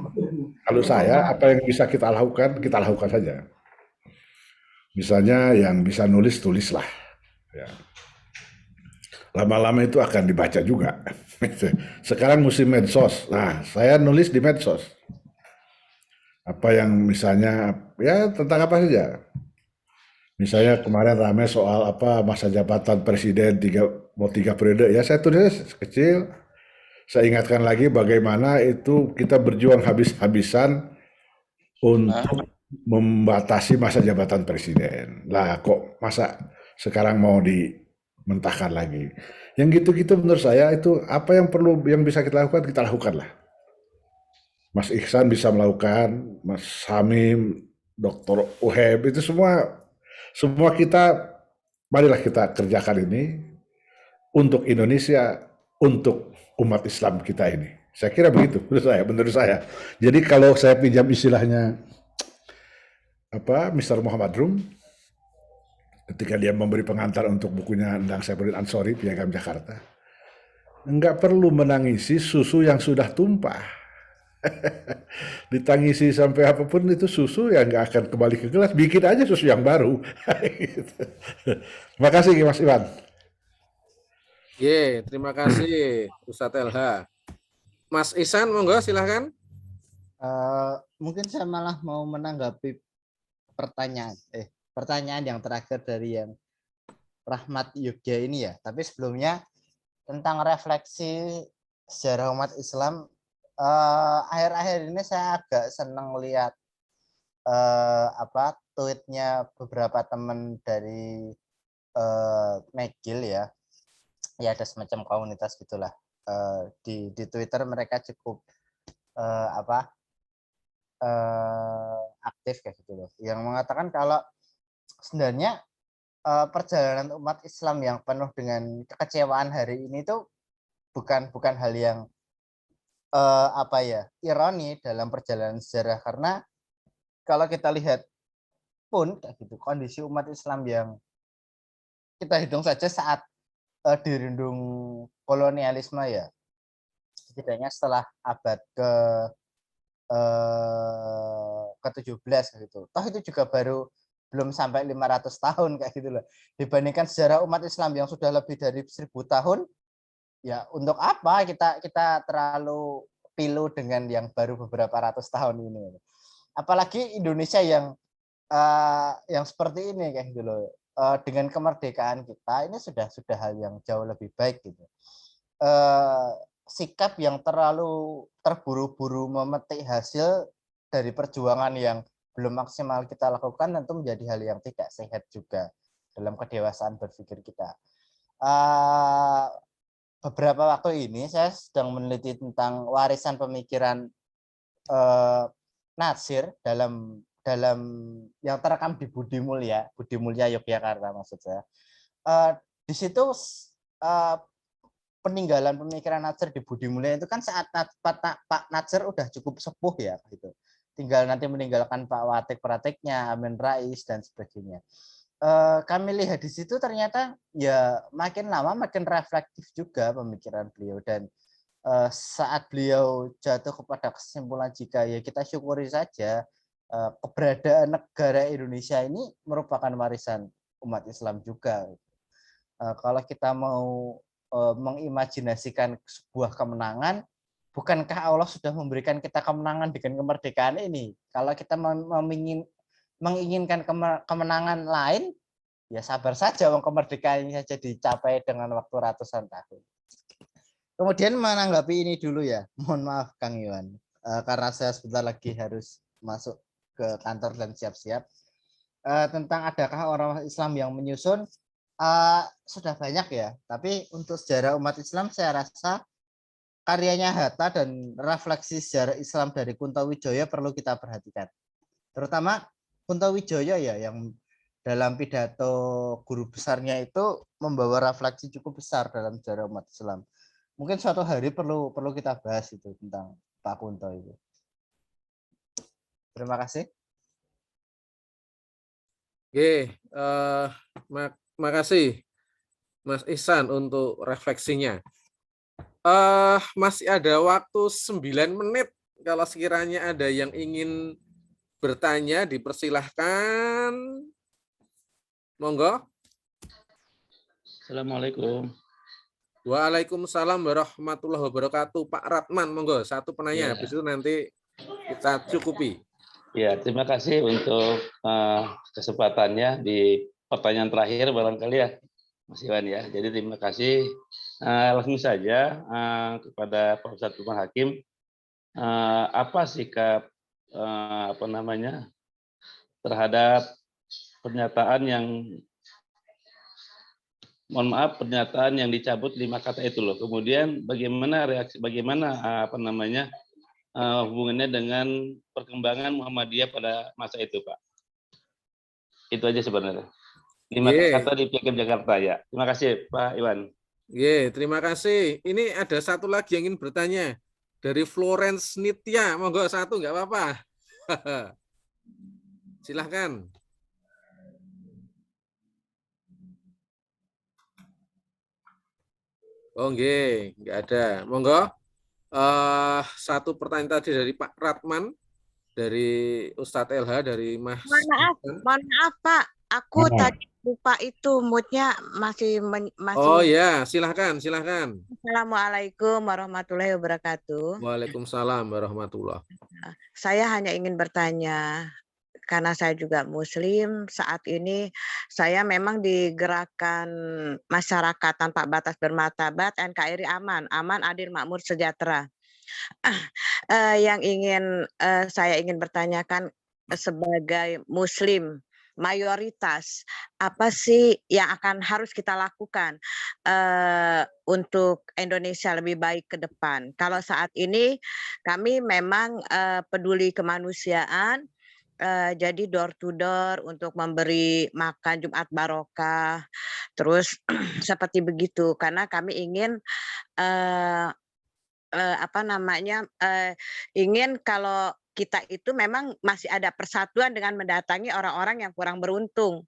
kalau saya apa yang bisa kita lakukan saja. Misalnya yang bisa nulis, tulislah. Ya. lama-lama itu akan dibaca juga. Sekarang musim medsos. Nah, saya nulis di medsos. Apa yang misalnya, ya tentang apa saja. Misalnya kemarin ramai soal apa masa jabatan presiden mau 3 periode. Ya saya tulis kecil. Saya ingatkan lagi bagaimana itu kita berjuang habis-habisan untuk membatasi masa jabatan presiden. Lah kok masa sekarang mau dimentahkan lagi. Yang gitu-gitu menurut saya itu apa yang yang bisa kita lakukan lah. Mas Ihsan bisa melakukan, Mas Hamim, Dr. Uheb, itu semua kita, marilah kita kerjakan ini untuk Indonesia, untuk umat Islam kita ini. Saya kira begitu, menurut saya. Jadi kalau saya pinjam istilahnya Mr. Muhammad Rum, ketika dia memberi pengantar untuk bukunya Endang Saifuddin Ansori, Piagam Jakarta, enggak perlu menangisi susu yang sudah tumpah. Ditangisi sampai apapun itu susu yang nggak akan kembali ke gelas, bikin aja susu yang baru. Gitu. Terima kasih Mas Iwan. Terima kasih Ustadz LH. Mas Ihsan, monggo silahkan. Mungkin saya malah mau menanggapi pertanyaan yang terakhir dari yang Rahmat Yogya ini ya. Tapi sebelumnya tentang refleksi sejarah umat Islam, akhir-akhir ini saya agak senang lihat tweetnya beberapa teman dari McGill ya. Ya ada semacam komunitas gitulah. Di Twitter mereka cukup aktif kayak gitu loh. Yang mengatakan kalau sebenarnya perjalanan umat Islam yang penuh dengan kekecewaan hari ini itu bukan hal yang ironi dalam perjalanan sejarah, karena kalau kita lihat pun kayak gitu kondisi umat Islam yang kita hitung saja saat dirundung kolonialisme ya, setidaknya setelah abad ke-17 gitu. Toh itu juga baru belum sampai 500 tahun kayak gitu loh. Dibandingkan sejarah umat Islam yang sudah lebih dari 1000 tahun, ya untuk apa kita terlalu pilu dengan yang baru beberapa ratus tahun ini. Apalagi Indonesia yang seperti ini kayak gitu loh. Dengan kemerdekaan kita ini sudah hal yang jauh lebih baik gitu. Sikap yang terlalu terburu-buru memetik hasil dari perjuangan yang belum maksimal kita lakukan tentu menjadi hal yang tidak sehat juga dalam kedewasaan berpikir kita. Beberapa waktu ini saya sedang meneliti tentang warisan pemikiran Natsir dalam yang terekam di Budi Mulya Yogyakarta maksud saya. Di situ peninggalan pemikiran Natsir di Budi Mulya itu kan saat Pak Natsir udah cukup sepuh ya gitu. Tinggal nanti meninggalkan Pak Watik-pratiknya, Amin Rais dan sebagainya. Kami lihat di situ ternyata ya makin lama makin reflektif juga pemikiran beliau, dan saat beliau jatuh kepada kesimpulan jika ya kita syukuri saja keberadaan negara Indonesia ini merupakan warisan umat Islam juga. Kalau kita mau mengimajinasikan sebuah kemenangan, bukankah Allah sudah memberikan kita kemenangan dengan kemerdekaan ini? Kalau kita menginginkan kemenangan lain, ya sabar saja, kemerdekaan ini saja dicapai dengan waktu ratusan tahun. Kemudian menanggapi ini dulu ya, mohon maaf Kang Iwan, karena saya sebentar lagi harus masuk ke kantor dan siap-siap. Tentang adakah orang Islam yang menyusun, sudah banyak ya, tapi untuk sejarah umat Islam saya rasa karyanya Hatta dan refleksi sejarah Islam dari Kuntowijoyo perlu kita perhatikan. Terutama Kuntowijoyo ya, yang dalam pidato guru besarnya itu membawa refleksi cukup besar dalam sejarah umat Islam. Mungkin suatu hari perlu kita bahas itu tentang Pak Kunto itu. Terima kasih. Makasih Mas Ihsan untuk refleksinya. Masih ada waktu 9 menit. Kalau sekiranya ada yang ingin bertanya, dipersilahkan. Monggo. Assalamualaikum. Waalaikumsalam warahmatullahi wabarakatuh. Pak Ratman, monggo satu penanya. Ya. Habis itu nanti kita cukupi. Ya, terima kasih untuk kesempatannya di pertanyaan terakhir barangkali ya, Mas Iwan ya. Jadi terima kasih. Langsung saja kepada Pak Ustadz Lukman Hakim, apa sikap terhadap pernyataan yang pernyataan yang dicabut 5 kata itu loh. Kemudian bagaimana hubungannya dengan perkembangan Muhammadiyah pada masa itu, Pak. Itu aja sebenarnya. 5 kata di Piagam Jakarta ya. Terima kasih, Pak Iwan. Terima kasih. Ini ada satu lagi yang ingin bertanya dari Florence Nitya. Monggo satu, nggak apa-apa. Silahkan. Oh, nggak ada. Monggo. Satu pertanyaan tadi dari Pak Ratman, dari Ustadz LH, dari Mas. Mohon maaf Pak, aku tadi lupa itu moodnya masih. Oh ya, silahkan. Assalamualaikum warahmatullahi wabarakatuh. Waalaikumsalam warahmatullahi. Saya hanya ingin bertanya, karena saya juga Muslim, saat ini saya memang di gerakan masyarakat tanpa batas bermartabat NKRI Aman, adil, makmur, sejahtera. Yang saya ingin bertanyakan sebagai Muslim mayoritas, apa sih yang harus kita lakukan untuk Indonesia lebih baik ke depan? Kalau saat ini kami memang peduli kemanusiaan. Jadi door to door untuk memberi makan Jumat Barokah, terus seperti begitu, karena kami ingin ingin kalau kita itu memang masih ada persatuan dengan mendatangi orang-orang yang kurang beruntung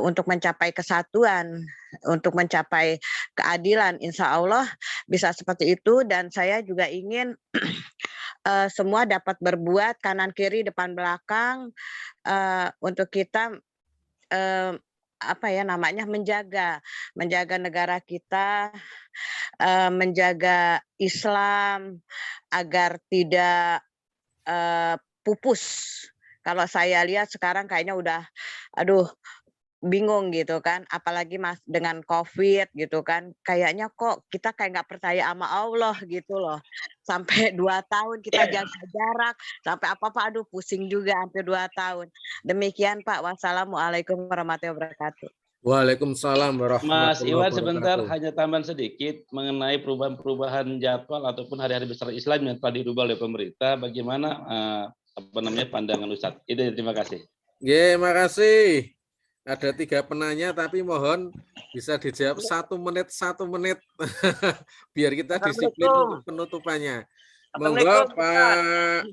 untuk mencapai kesatuan, untuk mencapai keadilan. Insya Allah bisa seperti itu, dan saya juga ingin semua dapat berbuat kanan kiri depan belakang untuk kita menjaga negara kita, menjaga Islam agar tidak pupus. Kalau saya lihat sekarang kayaknya udah bingung gitu kan, apalagi dengan COVID gitu kan, kayaknya kok kita kayak nggak percaya sama Allah gitu loh. Sampai 2 tahun kita jaga jarak, sampai apa-apa pusing juga hampir 2 tahun. Demikian Pak, wassalamualaikum warahmatullahi wabarakatuh. Waalaikumsalam warahmatullahi Mas Iwan, wabarakatuh. sebentar hanya tambahan sedikit mengenai perubahan-perubahan jadwal ataupun hari-hari besar Islam yang telah dirubah oleh pemerintah. Bagaimana pandangan Ustadz? Itu terima kasih. Terima kasih. Ada 3 penanya, tapi mohon bisa dijawab 1 menit, 1 menit, biar kita disiplin untuk penutupannya. Monggo Pak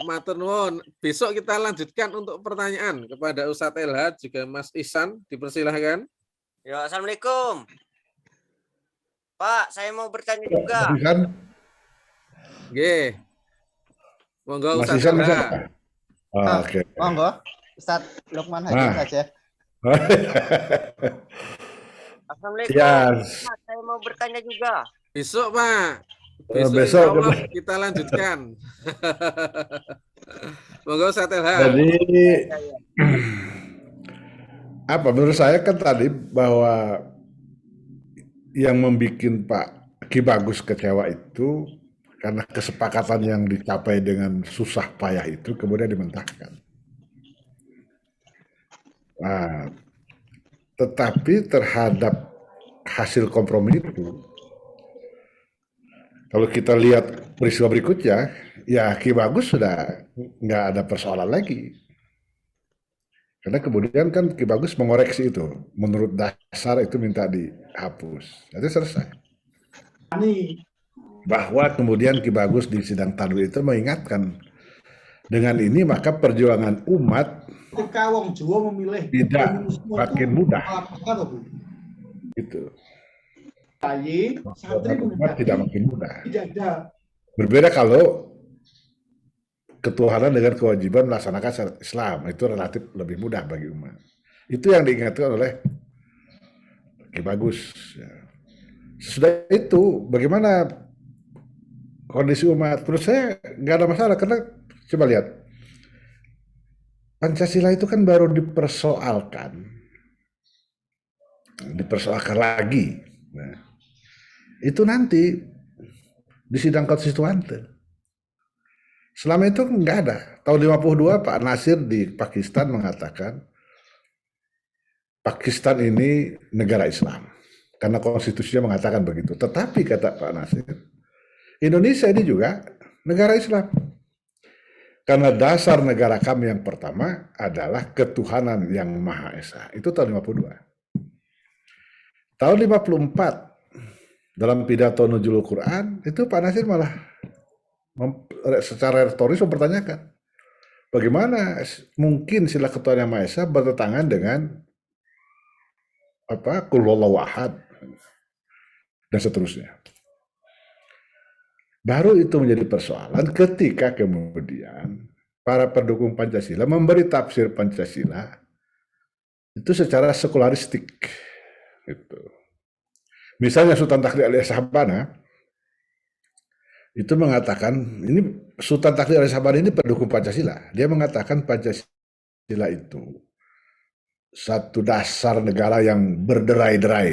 Matur nuwun. Besok kita lanjutkan untuk pertanyaan kepada Ustadz LH juga Mas Ihsan, dipersilahkan. Ya, assalamualaikum. Pak, saya mau bertanya juga. Monggo Mas Ustadz Ihsan LH. Oke. Monggo, Ustadz Lukman Hakim saja. Assalamualaikum. Ya. Pak, saya mau bertanya juga. Besok Pak. Besok kita lanjutkan. Monggo Ustadz LH. Jadi menurut saya kan tadi bahwa yang membuat Pak Ki Bagus kecewa itu karena kesepakatan yang dicapai dengan susah payah itu kemudian dimentahkan. Nah, tetapi terhadap hasil kompromi itu, kalau kita lihat peristiwa berikutnya, ya Ki Bagus sudah nggak ada persoalan lagi. Karena kemudian kan Ki Bagus mengoreksi itu, menurut dasar itu minta dihapus. Itu selesai. Bahwa kemudian Ki Bagus di sidang tadwil itu mengingatkan, dengan ini maka perjuangan umat tidak makin mudah. Gitu. Umat tidak makin mudah. Berbeda kalau ketuhanan dengan kewajiban melaksanakan syariat Islam, itu relatif lebih mudah bagi umat. Itu yang diingatkan oleh Oke, bagus. Ya. Sesudah itu, bagaimana kondisi umat? Menurut saya nggak ada masalah, karena coba lihat, Pancasila itu kan baru dipersoalkan lagi. Nah, itu nanti di sidang konstituante. Selama itu nggak ada. Tahun 52 Pak Nasir di Pakistan mengatakan Pakistan ini negara Islam. Karena konstitusinya mengatakan begitu. Tetapi kata Pak Nasir, Indonesia ini juga negara Islam. Karena dasar negara kami yang pertama adalah ketuhanan yang Maha Esa. Itu tahun 52. Tahun 54 dalam pidato Nuzulul Quran itu Pak Nasir malah secara retoris mempertanyakan bagaimana mungkin sila ketuhanan yang Maha Esa bertentangan dengan Qul huwallahu ahad dan seterusnya. Baru itu menjadi persoalan ketika kemudian para pendukung Pancasila memberi tafsir Pancasila itu secara sekularistik. Gitu. Misalnya Sultan Taklid Ali Sabana itu mengatakan, ini Sultan Taklid Ali Sabana ini pendukung Pancasila. Dia mengatakan Pancasila itu satu dasar negara yang berderai-derai.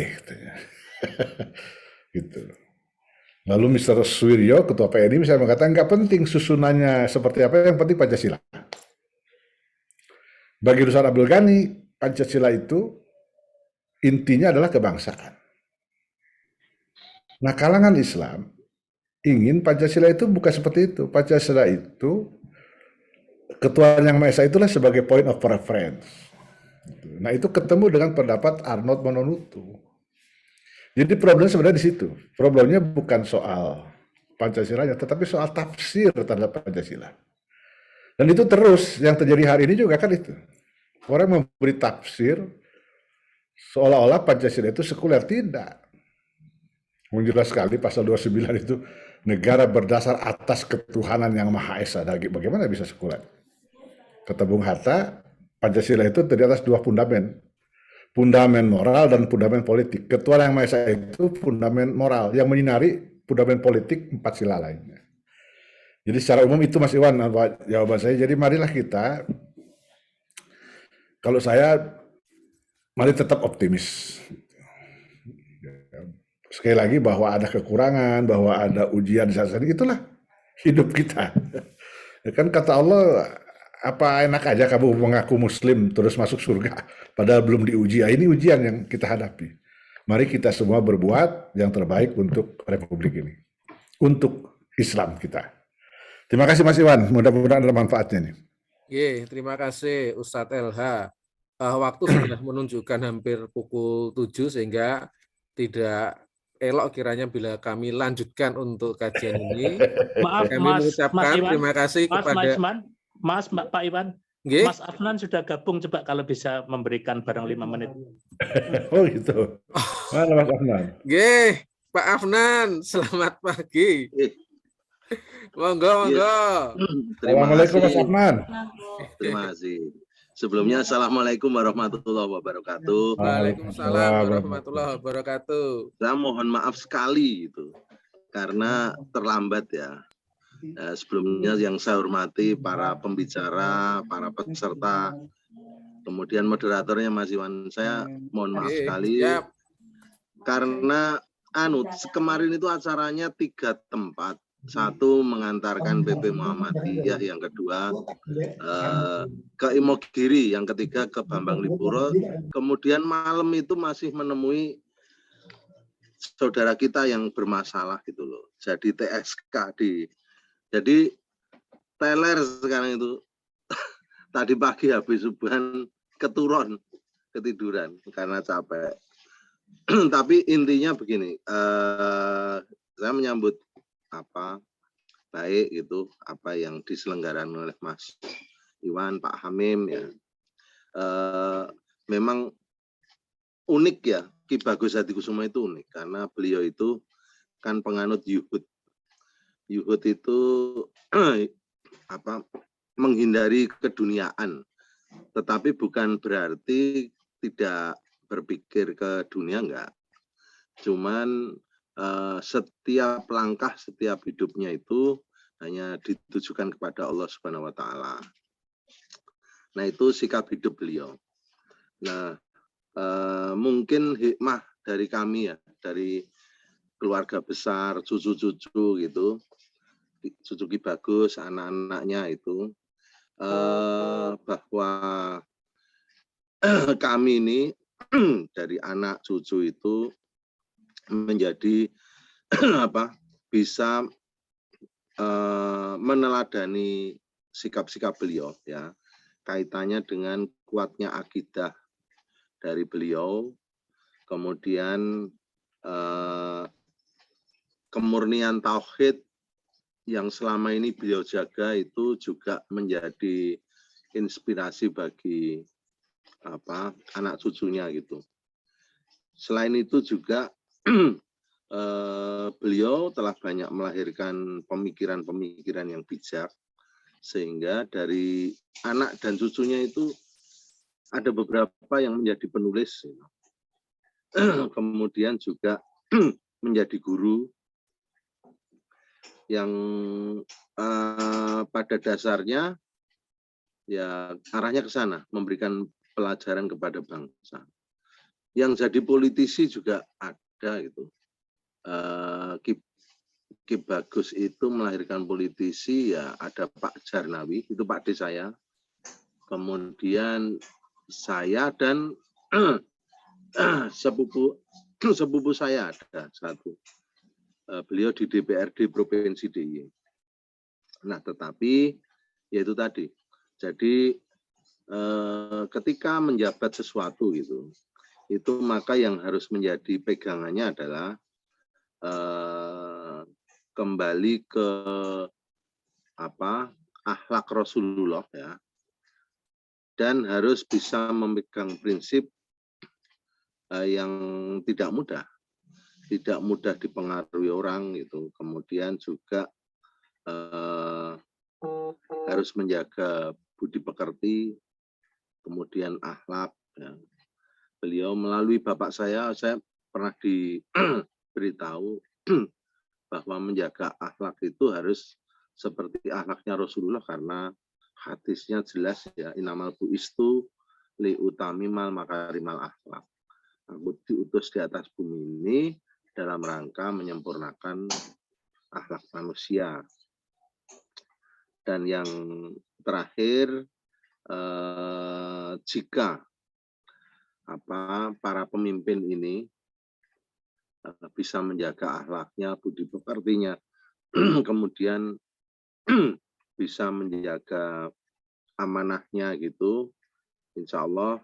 Gitu. Lalu Mr. Suwiryo, Ketua PNI, misalnya mengatakan nggak penting susunannya seperti apa, yang penting Pancasila. Bagi Ustaz Abdul Ghani, Pancasila itu intinya adalah kebangsaan. Nah, kalangan Islam ingin Pancasila itu bukan seperti itu. Pancasila itu ketuhanan yang Maha Esa itulah sebagai point of reference. Nah, itu ketemu dengan pendapat Arnold Mononutu. Jadi problemnya sebenarnya di situ. Problemnya bukan soal Pancasilanya, tetapi soal tafsir terhadap Pancasila. Dan itu terus yang terjadi hari ini juga kan itu. Orang memberi tafsir seolah-olah Pancasila itu sekuler. Tidak. Jelas sekali pasal 29 itu negara berdasar atas ketuhanan yang Maha Esa. Bagaimana bisa sekuler? Kata Bung Hatta, Pancasila itu terdiri atas dua fundament. Fundamen moral dan fundamen politik. Ketuhanan yang Maha Esa itu fundamen moral yang menyinari fundamen politik 4 sila lainnya. Jadi secara umum itu Mas Iwan jawaban saya. Jadi marilah kita, kalau saya, mari tetap optimis. Sekali lagi bahwa ada kekurangan, bahwa ada ujian di saat ini, itulah hidup kita. Ya kan kata Allah, apa enak aja kamu mengaku muslim terus masuk surga padahal belum diuji. Ini ujian yang kita hadapi. Mari kita semua berbuat yang terbaik untuk Republik ini, untuk Islam kita. Terima kasih Mas Iwan, mudah-mudahan ada manfaatnya nih. Terima kasih Ustadz LH. Waktu sudah menunjukkan hampir pukul 7 sehingga tidak elok kiranya bila kami lanjutkan untuk kajian ini. Maaf kami Mas mengucapkan Iwan, terima kasih kepada Pak Iwan. Nggih? Mas Afnan sudah gabung, coba kalau bisa memberikan barang 5 menit. Oh gitu. Mana Mas Afnan? Nggih, Pak Afnan, selamat pagi. Monggo. Assalamualaikum Mas Afnan. Terima kasih. Sebelumnya Assalamualaikum warahmatullahi wabarakatuh. Waalaikumsalam warahmatullahi wabarakatuh. Saya mohon maaf sekali itu karena terlambat ya. Sebelumnya yang saya hormati para pembicara, para peserta, kemudian moderatornya Mas Iwan, saya mohon maaf sekali karena kemarin itu acaranya 3 tempat. Satu mengantarkan PP Muhammadiyah, yang kedua ke Imogiri, yang ketiga ke Bambang Lipuro, kemudian malam itu masih menemui saudara kita yang bermasalah gitu loh, jadi TSK jadi teler sekarang itu. Tadi pagi habis subuhan ketiduran karena capek. Tapi intinya begini, saya menyambut baik gitu apa yang diselenggarakan oleh Mas Iwan, Pak Hamim ya. Memang unik ya, Ki Bagus Hadikusumo itu unik karena beliau itu kan penganut Yuhud. Yuhud itu menghindari keduniaan, tetapi bukan berarti tidak berpikir ke dunia enggak. Cuman setiap langkah, setiap hidupnya itu hanya ditujukan kepada Allah Subhanahu wa taala. Nah, itu sikap hidup beliau. Nah, mungkin hikmah dari kami ya, dari keluarga besar, cucu-cucu gitu, cucu Ki Bagus, anak-anaknya itu, bahwa kami ini dari anak cucu itu menjadi bisa meneladani sikap-sikap beliau ya, kaitannya dengan kuatnya akidah dari beliau, kemudian kemurnian tauhid yang selama ini beliau jaga itu juga menjadi inspirasi bagi anak cucunya gitu. Selain itu juga beliau telah banyak melahirkan pemikiran-pemikiran yang bijak, sehingga dari anak dan cucunya itu ada beberapa yang menjadi penulis, kemudian juga menjadi guru yang pada dasarnya ya arahnya ke sana, memberikan pelajaran kepada bangsa. Yang jadi politisi juga ada gitu. Ki Bagus itu melahirkan politisi ya, ada Pak Jarnawi, itu Pak D saya. Kemudian saya dan sepupu saya ada satu. Beliau di DPRD Provinsi DIY. Nah, tetapi yaitu tadi. Jadi ketika menjabat sesuatu gitu, itu maka yang harus menjadi pegangannya adalah kembali ke akhlak Rasulullah ya, dan harus bisa memegang prinsip yang tidak mudah dipengaruhi orang gitu, kemudian juga harus menjaga budi pekerti, kemudian akhlak ya. Beliau melalui bapak saya pernah diberitahu bahwa menjaga akhlak itu harus seperti akhlaknya Rasulullah, karena hadisnya jelas ya, innamal bu'istu li utamimal makarimal akhlak. Aku diutus di atas bumi ini dalam rangka menyempurnakan akhlak manusia. Dan yang terakhir, jika para pemimpin ini bisa menjaga akhlaknya, budi pekertinya, kemudian bisa menjaga amanahnya gitu, insya Allah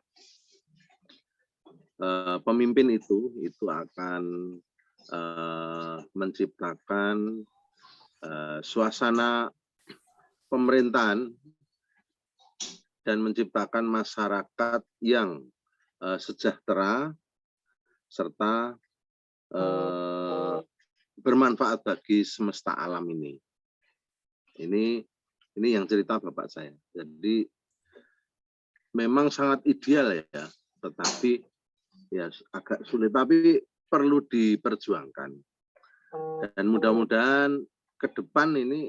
pemimpin itu akan menciptakan suasana pemerintahan dan menciptakan masyarakat yang sejahtera serta bermanfaat bagi semesta alam ini. Ini yang cerita bapak saya. Jadi memang sangat ideal ya, tetapi ya agak sulit, tapi perlu diperjuangkan. Dan mudah-mudahan ke depan ini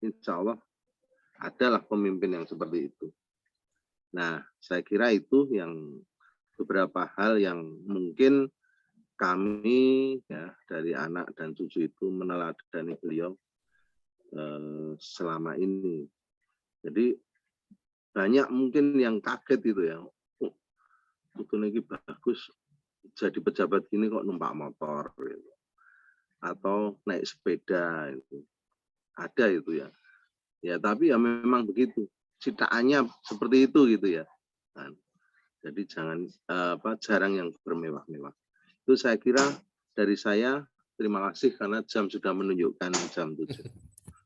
insya Allah adalah pemimpin yang seperti itu. Nah, saya kira itu yang beberapa hal yang mungkin kami ya dari anak dan cucu itu meneladani beliau selama ini. Jadi banyak mungkin yang kaget itu ya, itu lagi bagus jadi pejabat gini kok numpak motor gitu, atau naik sepeda itu ada itu ya. Ya tapi ya memang begitu, citaannya seperti itu gitu ya. Nah, jadi jangan jarang yang bermewah-mewah. Itu saya kira dari saya. Terima kasih karena jam sudah menunjukkan jam 7.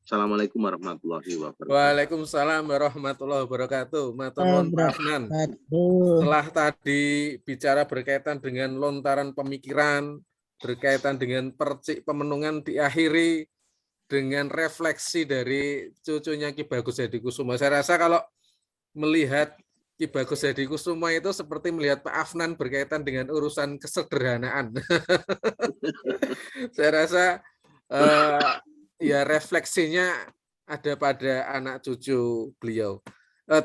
Assalamualaikum warahmatullahi wabarakatuh. Waalaikumsalam warahmatullahi wabarakatuh. Matur nuwun Pak Afnan. Setelah tadi bicara berkaitan dengan lontaran pemikiran, berkaitan dengan percik pemenungan, diakhiri dengan refleksi dari cucunya Ki Bagus Hadi Kusuma. Saya rasa kalau melihat Ki Bagus Hadikusumo itu seperti melihat Pak Afnan berkaitan dengan urusan kesederhanaan. Saya rasa ya refleksinya ada pada anak cucu beliau.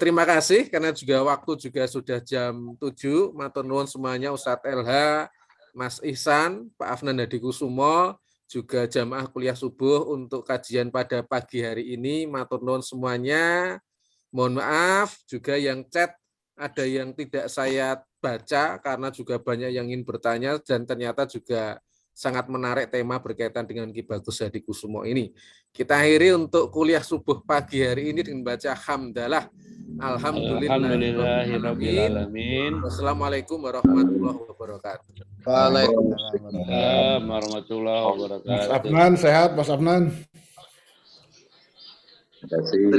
Terima kasih karena juga waktu juga sudah jam 7. Matur nuwun semuanya Ustadz LH, Mas Ihsan, Pak Afnan Hadikusumo, juga jamaah kuliah subuh untuk kajian pada pagi hari ini. Matur nuwun semuanya. Mohon maaf juga yang chat ada yang tidak saya baca karena juga banyak yang ingin bertanya dan ternyata juga sangat menarik tema berkaitan dengan Ki Bagus Hadikusumo ini. Kita akhiri untuk kuliah subuh pagi hari ini dengan baca hamdalah. Alhamdulillahirrabbilalamin. Wassalamualaikum warahmatullahi wabarakatuh. Waalaikumsalam warahmatullahi wabarakatuh. Mas Afnan sehat, Mas Afnan. Terima